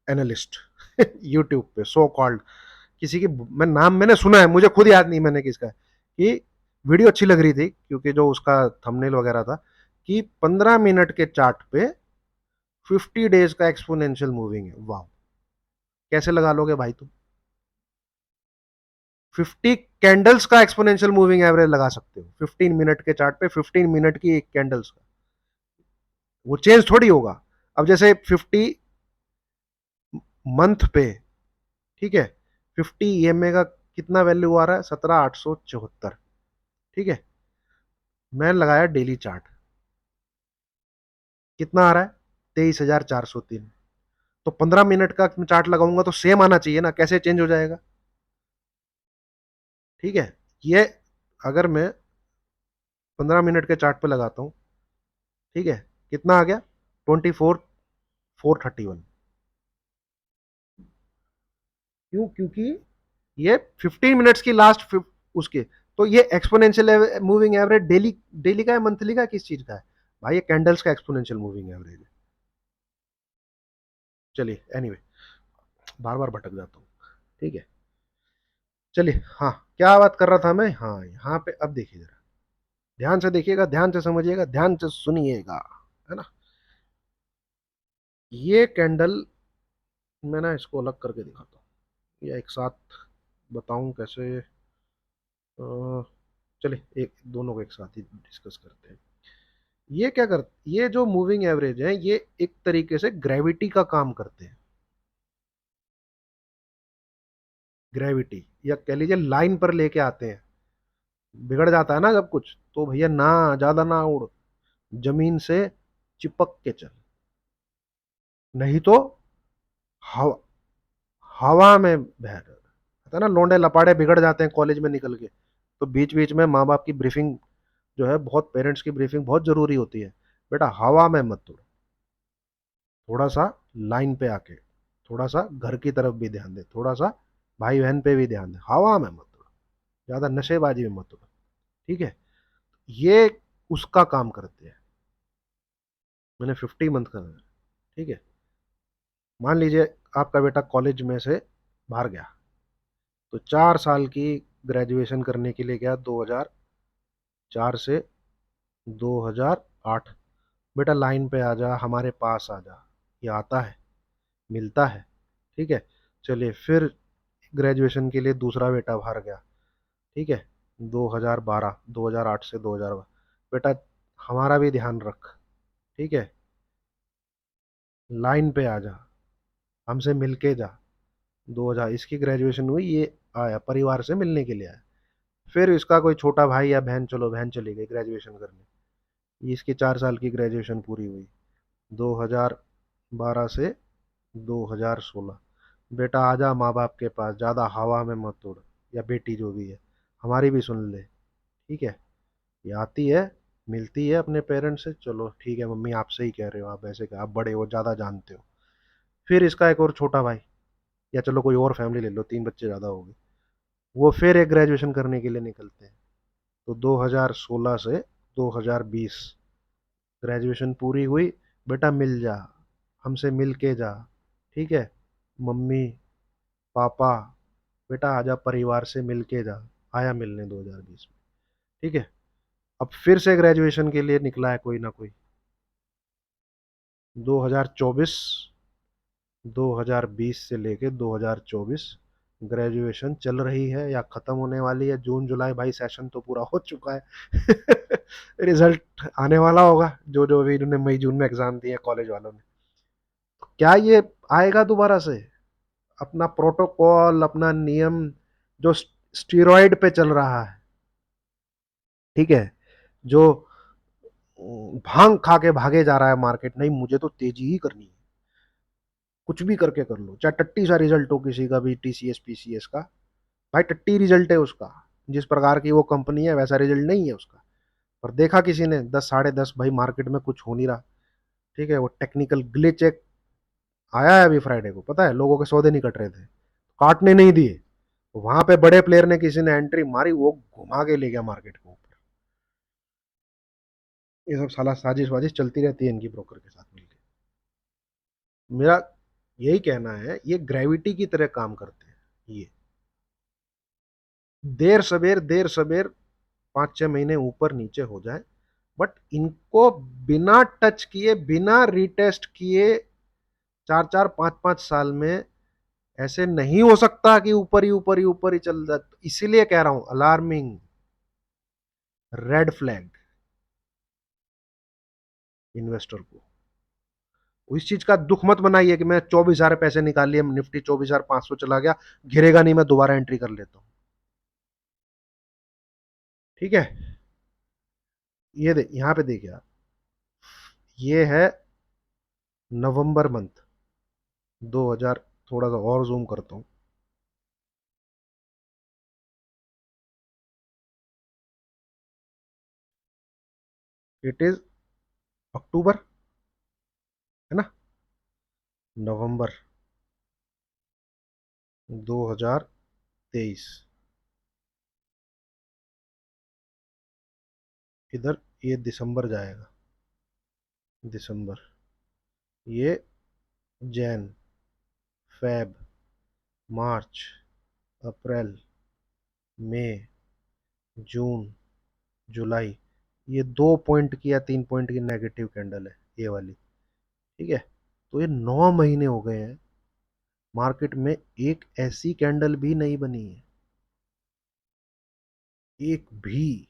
एनालिस्ट यूट्यूब पे, सो कॉल्ड, किसी की मैं नाम मैंने सुना है, मुझे खुद याद नहीं मैंने किसका है, कि वीडियो अच्छी लग रही थी क्योंकि जो उसका थंबनेल वगैरह था, कि 15 मिनट के चार्ट पे 50 डेज का एक्सपोनेंशियल मूविंग है। वाह, कैसे लगा लोगे भाई तुम, 50 कैंडल्स का एक्सपोनेंशियल मूविंग एवरेज लगा सकते हो 15 मिनट के चार्ट पे, 15 मिनट की एक कैंडल्स का, वो चेंज थोड़ी होगा। अब जैसे 50 मंथ पे, ठीक है, 50 EMA का कितना वैल्यू आ रहा है, 17,874। ठीक है, मैं लगाया डेली चार्ट, कितना आ रहा है, 23,403। तो 15 मिनट का चार्ट लगाऊंगा तो सेम आना चाहिए ना, कैसे चेंज हो जाएगा। ठीक है, ये अगर मैं 15 मिनट के चार्ट पे लगाता हूँ, ठीक है, कितना आ गया, 24,431। क्यों, क्योंकि ये 15 मिनट्स की लास्ट उसके, तो ये exponential moving average daily, daily का है, मंथली का है, किस चीज का है भाई, ये कैंडल्स का एक्सपोनेंशियल मूविंग एवरेज है। चलिए एनीवे, बार बार भटक जाता हूँ। ठीक है, चलिए, हाँ, क्या बात कर रहा था मैं, हाँ यहाँ पे अब देखिए जरा, ध्यान से देखिएगा, ध्यान से समझिएगा, ध्यान से सुनिएगा, है ना। ये कैंडल, मैं ना इसको अलग करके दिखाता हूँ या एक साथ बताऊं कैसे, चलिए एक दोनों को एक साथ ही डिस्कस करते हैं। ये क्या कर, ये जो मूविंग एवरेज है ये एक तरीके से ग्रेविटी का काम करते हैं, ग्रेविटी, या कह लीजिए लाइन पर लेके आते हैं। बिगड़ जाता है ना जब कुछ, तो भैया ना, ज्यादा ना उड़, जमीन से चिपक के चल, नहीं तो हवा, हवा में बह रहा है ना। लोंडे लपाड़े बिगड़ जाते हैं कॉलेज में निकल के, तो बीच बीच में माँ बाप की ब्रीफिंग जो है, बहुत पेरेंट्स की ब्रीफिंग बहुत जरूरी होती है, बेटा हवा में मत उड़, थोड़ा सा लाइन पे आके, थोड़ा सा घर की तरफ भी ध्यान दे, थोड़ा सा भाई बहन पे भी ध्यान दे, हवा में मत उड़, ज्यादा नशेबाजी में मत उड़। ठीक है, ये उसका काम करते हैं। मैंने 50 मंथ का, ठीक है, मान लीजिए आपका बेटा कॉलेज में से बाहर गया, तो 4 साल की ग्रेजुएशन करने के लिए गया, 2004 से 2008। बेटा लाइन पे आ जा, हमारे पास आ जा। ये आता है, मिलता है। ठीक है। चलिए फिर ग्रेजुएशन के लिए दूसरा बेटा बाहर गया। ठीक है। 2012, 2008 से 2012। बेटा हमारा भी ध्यान रख। ठीक है। लाइन पे आ जा, हमसे मिलके जा। 2000 इसकी ग्रेजुएशन हुई, ये आया परिवार से मिलने के लिए आया। फिर इसका कोई छोटा भाई या बहन, चलो बहन चली गई ग्रेजुएशन करने, इसकी 4 साल की ग्रेजुएशन पूरी हुई 2012 से 2016। बेटा आजा माँ बाप के पास, ज़्यादा हवा में मत उड़, या बेटी जो भी है, हमारी भी सुन ले। ठीक है। ये आती है, मिलती है अपने पेरेंट्स से, चलो ठीक है मम्मी आप सही कह रहे हो, आप ऐसे आप बड़े हो, ज़्यादा जानते हो। फिर इसका एक और छोटा भाई, या चलो कोई और फैमिली ले लो, 3 बच्चे ज़्यादा हो गए, वो फिर एक ग्रेजुएशन करने के लिए निकलते हैं। तो 2016 से 2020 ग्रेजुएशन पूरी हुई। बेटा मिल जा, हमसे मिल के जा। ठीक है। मम्मी पापा, बेटा आजा परिवार से मिल के जा। आया मिलने 2020 में। ठीक है। अब फिर से ग्रेजुएशन के लिए निकला है कोई ना कोई। 2024, 2020 से लेके 2024 ग्रेजुएशन चल रही है या खत्म होने वाली है। जून जुलाई भाई सेशन तो पूरा हो चुका है। रिजल्ट आने वाला होगा, जो जो भी इन्होंने मई जून में एग्जाम दिए कॉलेज वालों ने। क्या ये आएगा दोबारा से अपना प्रोटोकॉल, अपना नियम, जो स्टीरॉयड पे चल रहा है? ठीक है। जो भांग खा के भागे जा रहा है मार्केट, नहीं मुझे तो तेजी ही करनी है, कुछ भी करके कर लो, चाहे टट्टी सा रिजल्ट हो किसी का भी, टीसीएस पीसीएस का। भाई टट्टी रिजल्ट है उसका, जिस प्रकार की वो कंपनी है वैसा रिजल्ट नहीं है उसका। पर देखा किसी ने 10 साढ़े 10, भाई मार्केट में कुछ हो नहीं रहा। ठीक है। वो टेक्निकल ग्लिच एक आया है अभी फ्राइडे को, पता है लोगों के सौदे नहीं कट रहे थे, काटने नहीं दिए, वहां पे बड़े प्लेयर ने किसी ने एंट्री मारी, वो घुमा के ले गया मार्केट को ऊपर। ये सब साला साजिश वाजिश चलती रहती है इनकी ब्रोकर के साथ मिलकर। मेरा यही कहना है, ये ग्रेविटी की तरह काम करते हैं ये। देर सवेर 5 6 महीने ऊपर नीचे हो जाए, बट इनको बिना टच किए, बिना रीटेस्ट किए, 4 4 5 5 साल में ऐसे नहीं हो सकता कि ऊपर ही ऊपर ही ऊपर ही चल जाए। इसीलिए कह रहा हूं अलार्मिंग, रेड फ्लैग इन्वेस्टर को। इस चीज का दुख मत बनाइए कि मैं 24,000 पैसे निकाल लिए, निफ्टी 24,500 चला गया, गिरेगा नहीं मैं दोबारा एंट्री कर लेता हूं। ठीक है। ये दे यहां पे देखिए आप, ये है नवंबर मंथ 2000, थोड़ा सा और जूम करता हूं। इट इज अक्टूबर, है ना, नवंबर 2023। इधर ये दिसंबर जाएगा, दिसंबर, ये जैन, फेब, मार्च, अप्रैल, मई, जून, जुलाई। ये 2 पॉइंट की या 3 पॉइंट की नेगेटिव कैंडल है ये वाली। ठीक है। तो ये 9 महीने हो गए हैं, मार्केट में एक ऐसी कैंडल भी नहीं बनी है, एक भी।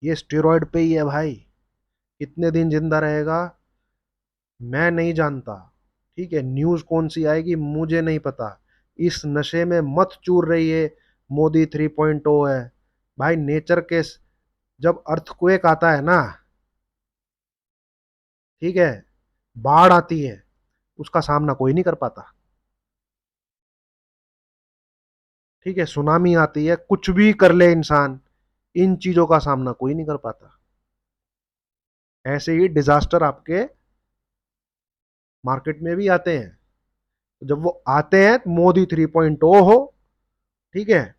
ये स्टेरॉइड पे ही है भाई, कितने दिन जिंदा रहेगा मैं नहीं जानता। ठीक है। न्यूज कौन सी आएगी मुझे नहीं पता। इस नशे में मत चूर रही है। मोदी 3.0 है भाई, नेचर के जब अर्थक्वेक आता है ना, ठीक है, बाढ़ आती है, उसका सामना कोई नहीं कर पाता। ठीक है। सुनामी आती है, कुछ भी कर ले इंसान, इन चीजों का सामना कोई नहीं कर पाता। ऐसे ही डिजास्टर आपके मार्केट में भी आते हैं। तो जब वो आते हैं तो मोदी 3.0 हो। ठीक है।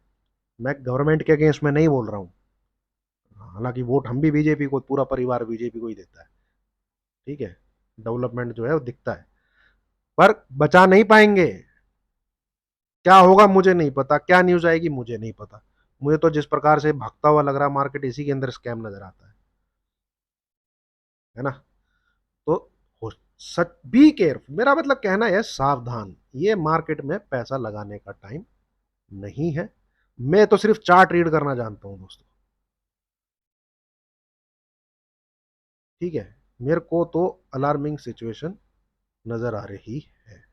मैं गवर्नमेंट के अगेंस्ट में नहीं बोल रहा हूँ, हालांकि वोट हम भी बीजेपी को, पूरा परिवार बीजेपी को ही देता है। ठीक है। डेवलपमेंट जो है वो दिखता है, पर बचा नहीं पाएंगे। क्या होगा मुझे नहीं पता, क्या न्यूज आएगी मुझे नहीं पता। मुझे तो जिस प्रकार से भागता हुआ लग रहा है मार्केट, इसी के अंदर स्कैम नजर आता है। है ना। तो सच बी केयरफुल, मेरा मतलब कहना है सावधान, ये मार्केट में पैसा लगाने का टाइम नहीं है। मैं तो सिर्फ चार्ट रीड करना जानता हूं दोस्तों, ठीक है। मेरे को तो अलार्मिंग सिचुएशन नजर आ रही है।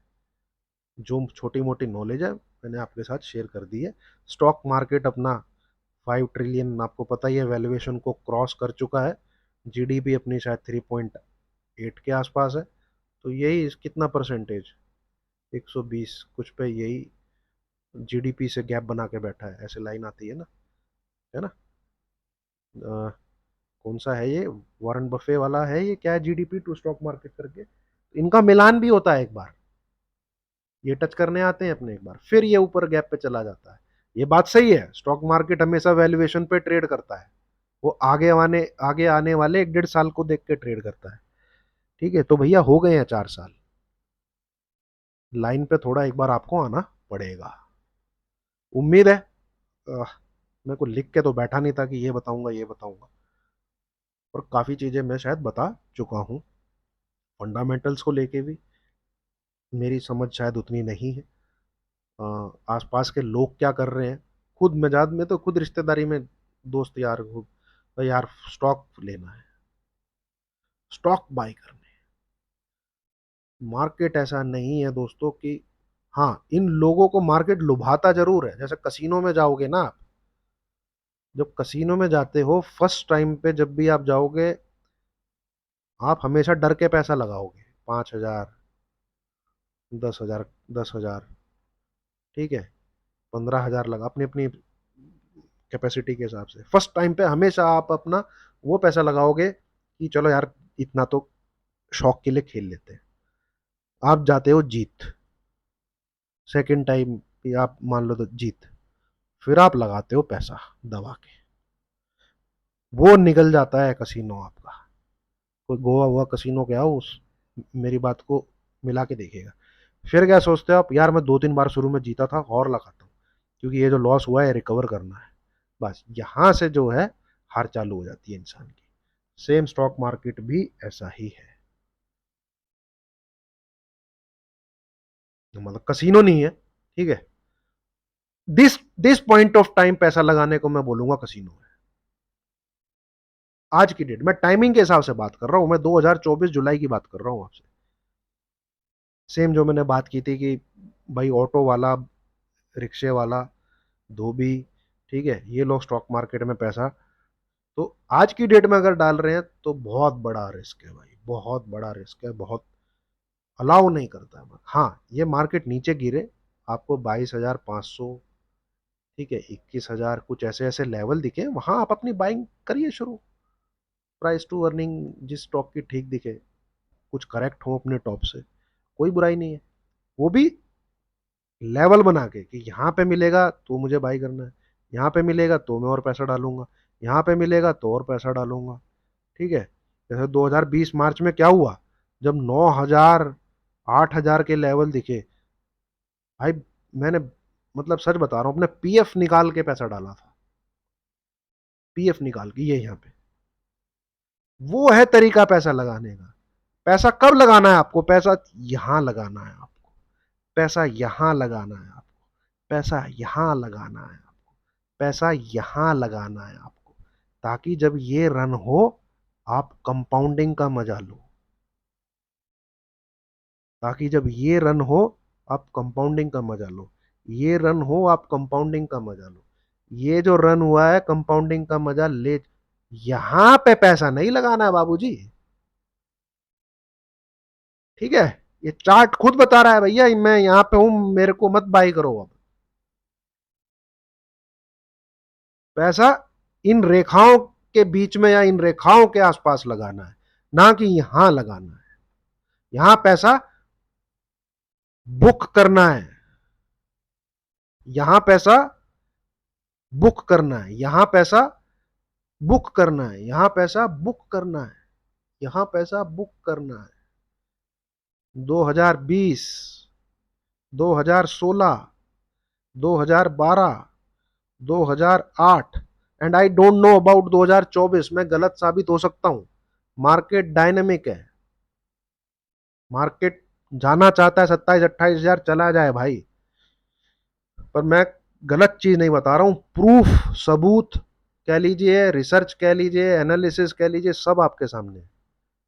जो छोटी मोटी नॉलेज है मैंने आपके साथ शेयर कर दी है। स्टॉक मार्केट अपना 5 ट्रिलियन आपको पता ही है वैल्यूएशन को क्रॉस कर चुका है। जीडीपी अपनी शायद 3.8 के आसपास है। तो यही कितना परसेंटेज, 120 कुछ पे यही जीडीपी से गैप बना के बैठा है, ऐसे लाइन आती है ना, है ना। कौन सा है ये, वॉरेन बफे वाला है ये, क्या है, जीडीपी टू स्टॉक मार्केट करके, इनका मिलान भी होता है एक बार, ये टच करने आते हैं अपने एक बार, फिर ये ऊपर गैप पे चला जाता है। ये बात सही है, स्टॉक मार्केट हमेशा वैल्यूएशन पे ट्रेड करता है। वो आगे आने वाले 1 1.5 साल को देख के ट्रेड करता है। ठीक है, तो भैया हो गए हैं 4 साल, लाइन पे थोड़ा एक बार आपको आना पड़ेगा। उम्मीद है मेरे को लिख के तो बैठा नहीं था कि ये बताऊंगा ये बताऊंगा, और काफी चीजें मैं शायद बता चुका हूँ। फंडामेंटल्स को लेके भी मेरी समझ शायद उतनी नहीं है। आसपास के लोग क्या कर रहे हैं, खुद मजाद में तो खुद रिश्तेदारी में दोस्त यार खुद, भाई यार स्टॉक लेना है, स्टॉक बाय करने हैं। मार्केट ऐसा नहीं है दोस्तों कि, हाँ इन लोगों को मार्केट लुभाता जरूर है। जैसे कसीनो में जाओगे ना आप, जब कसीनो में जाते हो फर्स्ट टाइम पे जब भी आप जाओगे, आप हमेशा डर के पैसा लगाओगे, 5,000, 10,000, 10,000, ठीक है, 15,000 लगा, अपनी अपनी कैपेसिटी के हिसाब से। फर्स्ट टाइम पे हमेशा आप अपना वो पैसा लगाओगे कि चलो यार इतना तो शौक के लिए खेल लेते हैं। आप जाते हो जीत, सेकंड टाइम भी आप मान लो तो जीत, फिर आप लगाते हो पैसा दबा के, वो निकल जाता है कसीनो आपका। कोई गोवा हुआ कसीनो के आओ उस मेरी बात को मिला के देखिएगा। फिर क्या सोचते हो आप, यार मैं 2 3 बार शुरू में जीता था और लगाता हूँ, क्योंकि ये जो लॉस हुआ है रिकवर करना है। बस यहां से जो है हार चालू हो जाती है इंसान की। सेम स्टॉक मार्केट भी ऐसा ही है, मतलब कसीनो नहीं है, ठीक है। This this point of time पैसा लगाने को मैं बोलूंगा कसीनो है। आज की डेट में टाइमिंग के हिसाब से बात कर रहा हूं, मैं 2024 जुलाई की बात कर रहा हूं आपसे। सेम जो मैंने बात की थी कि भाई ऑटो वाला, रिक्शे वाला, धोबी, ठीक है, ये लोग स्टॉक मार्केट में पैसा तो आज की डेट में अगर डाल रहे हैं तो बहुत बड़ा रिस्क है भाई, बहुत बड़ा रिस्क है, बहुत अलाउ नहीं करता है। हाँ ये मार्केट नीचे गिरे, आपको 22,500, ठीक है, 21,000 कुछ ऐसे ऐसे लेवल दिखे, वहां आप अपनी बाइंग करिए शुरू। प्राइस टू अर्निंग जिस स्टॉक की ठीक दिखे, कुछ करेक्ट हो अपने टॉप से, कोई बुराई नहीं है। वो भी लेवल बना के कि यहाँ पे मिलेगा तो मुझे बाई करना है, यहाँ पे मिलेगा तो मैं और पैसा डालूंगा, यहाँ पे मिलेगा तो और पैसा डालूंगा, ठीक है। जैसे 2020 मार्च में क्या हुआ, जब 9,000 8,000 के लेवल दिखे, भाई मैंने मतलब सच बता रहा हूँ, अपने पीएफ निकाल के पैसा डाला था, पीएफ निकाल के, ये यहाँ पे वो है तरीका पैसा लगाने का। पैसा कब लगाना है आपको, पैसा यहां लगाना है आपको, पैसा यहां लगाना है आपको, पैसा यहां लगाना है आपको, पैसा यहां लगाना है आपको, ताकि जब ये रन हो आप कंपाउंडिंग का मजा लो, ताकि जब ये रन हो आप कंपाउंडिंग का मजा लो, ये रन हो आप कंपाउंडिंग का मजा लो, ये जो रन हुआ है कंपाउंडिंग का मजा ले। यहां पे पैसा नहीं लगाना है बाबूजी, ठीक है। ये चार्ट खुद बता रहा है भैया, मैं यहां पे हूं, मेरे को मत बाई करो अब। पैसा इन रेखाओं के बीच में या इन रेखाओं के आसपास लगाना है, ना कि यहां लगाना है। यहां पैसा बुक करना है, यहां पैसा बुक करना है, यहां पैसा बुक करना है, यहां पैसा बुक करना है, यहां पैसा बुक करना है। 2020, 2016, 2012, 2008, and I don't know about 2024, मैं गलत साबित हो सकता हूं, मार्केट डायनेमिक है, मार्केट जाना चाहता है 27-28 हजार, चला जाए भाई। पर मैं गलत चीज नहीं बता रहा हूं, प्रूफ, सबूत कह लीजिए, रिसर्च कह लीजिए, एनालिसिस कह लीजिए, सब आपके सामने है।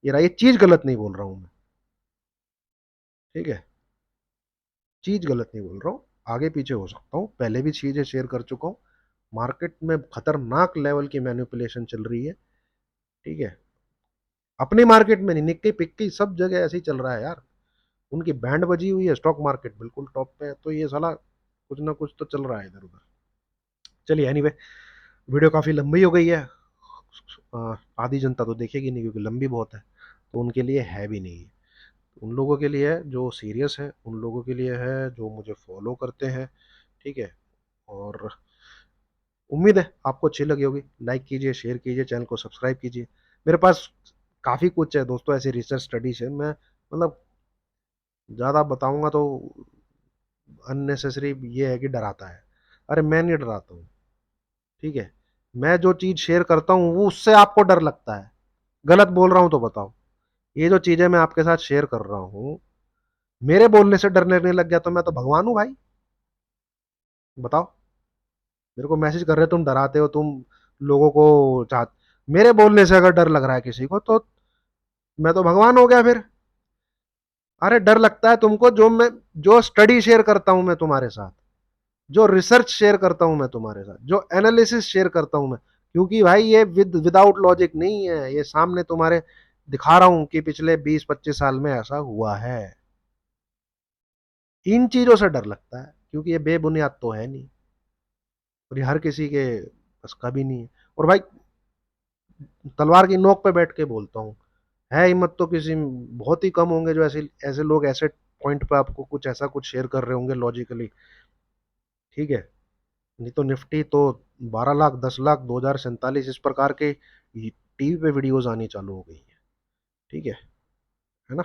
ये रहा, ये चीज गलत नहीं बोल रहा हूं मैं, ठीक है, चीज गलत नहीं बोल रहा हूँ। आगे पीछे हो सकता हूँ, पहले भी चीजें शेयर कर चुका हूँ। मार्केट में खतरनाक लेवल की मैनिपुलेशन चल रही है, ठीक है। अपनी मार्केट में नहीं, निक्की पिक्की सब जगह ऐसे ही चल रहा है यार। उनकी बैंड बजी हुई है, स्टॉक मार्केट बिल्कुल टॉप पे है, तो ये साला कुछ ना कुछ तो चल रहा है इधर उधर। चलिए एनीवे, वीडियो काफी लंबी हो गई है। आधी जनता तो देखेगी नहीं क्योंकि लंबी बहुत है, तो उनके लिए है भी नहीं। उन लोगों के लिए है जो सीरियस है, उन लोगों के लिए है जो मुझे फॉलो करते हैं, ठीक है। और उम्मीद है आपको अच्छी लगी होगी। लाइक कीजिए, शेयर कीजिए, चैनल को सब्सक्राइब कीजिए। मेरे पास काफ़ी कुछ है दोस्तों, ऐसी रिसर्च स्टडीज है, मैं मतलब ज़्यादा बताऊंगा तो अननेसेसरी ये है कि डराता है। अरे मैं नहीं डराता हूँ, ठीक है। मैं जो चीज़ शेयर करता हूँ वो उससे आपको डर लगता है, गलत बोल रहा हूँ तो बताओ। ये जो चीज़ें मैं आपके साथ शेयर कर रहा हूँ, मेरे बोलने से डरने नहीं लग गया तो मैं तो भगवान हूँ भाई, बताओ। मेरे को मैसेज कर रहे हो, तुम डराते हो, तुम लोगों को चाह, मेरे बोलने से अगर डर लग रहा है किसी को तो मैं तो भगवान हो गया फिर। अरे डर लगता है तुमको, जो स्टडी शेयर करता हूं मैं तुम्हारे साथ, जो रिसर्च शेयर करता हूं मैं तुम्हारे साथ, जो एनालिसिस शेयर करता हूं मैं, क्योंकि भाई ये विदाउट लॉजिक नहीं है, ये सामने तुम्हारे दिखा रहा हूं कि पिछले 20-25 साल में ऐसा हुआ है। इन चीजों से डर लगता है क्योंकि ये बेबुनियाद तो है नहीं, और ये हर किसी के बस का भी नहीं है। और भाई तलवार की नोक पे बैठ के बोलता हूँ, है हिम्मत तो किसी बहुत ही कम होंगे जो ऐसे ऐसे लोग ऐसे पॉइंट पे आपको कुछ ऐसा कुछ शेयर कर रहे होंगे लॉजिकली, ठीक है। नहीं तो निफ्टी तो 12 लाख, 10 लाख, 2047 इस प्रकार के टीवी पे वीडियोस आनी चालू हो गई है, ठीक है ना।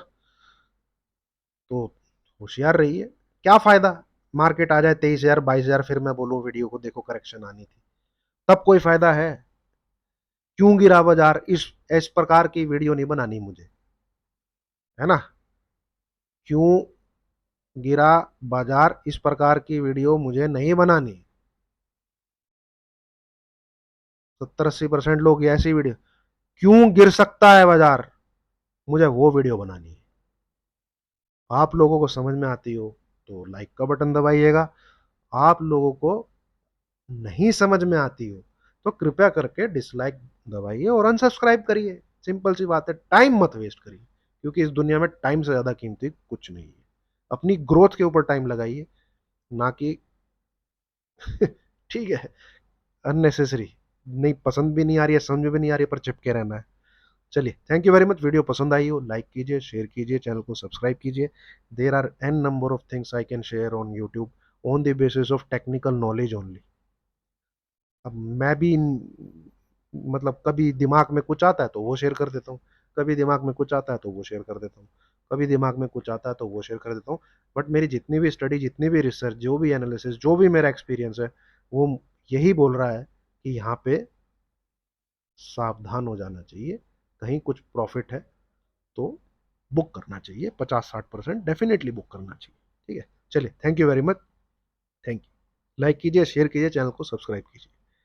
तो होशियार रहिए। क्या फायदा मार्केट आ जाए 23 हजार, 22 हजार, फिर मैं बोलूँ वीडियो को देखो करेक्शन आनी थी, तब कोई फायदा है? क्यों गिरा बाजार, इस प्रकार की वीडियो नहीं बनानी मुझे, है ना। क्यों गिरा बाजार, इस प्रकार की वीडियो मुझे नहीं बनानी। 70-80% लोग ये ऐसी वीडियो, क्यों गिर सकता है बाजार, मुझे वो वीडियो बनानी है। आप लोगों को समझ में आती हो तो लाइक का बटन दबाइएगा, आप लोगों को नहीं समझ में आती हो तो कृपया करके डिसलाइक दबाइए और अनसब्सक्राइब करिए। सिंपल सी बात है, टाइम मत वेस्ट करिए, क्योंकि इस दुनिया में टाइम से ज्यादा कीमती कुछ नहीं है। अपनी ग्रोथ के ऊपर टाइम लगाइए, ना कि ठीक है, अननेसेसरी, नहीं पसंद भी नहीं आ रही है, समझ में भी नहीं आ रही है, पर चिपके रहना है। चलिए, thank you very much. Video पसंद आई हो लाइक कीजिए, शेयर कीजिए, चैनल को सब्सक्राइब कीजिए। There are n number of things I can share on YouTube on the basis of technical knowledge only. अब मैं भी मतलब कभी दिमाग में कुछ आता है तो वो शेयर कर देता हूँ, कभी दिमाग में कुछ आता है तो वो शेयर कर देता हूँ, कभी दिमाग में कुछ आता है तो वो शेयर कर देता हूँ। बट मेरी जितनी भी स्टडी, जितनी भी रिसर्च, जो भी एनालिसिस, जो भी मेरा एक्सपीरियंस है, वो यही बोल रहा है कि यहाँ पे सावधान हो जाना चाहिए। कहीं कुछ प्रॉफिट है तो बुक करना चाहिए, 50-60% डेफिनेटली बुक करना चाहिए, ठीक है। चलिए, thank you very much. Thank you. Like कीजिए, शेयर कीजिए, चैनल को सब्सक्राइब कीजिए।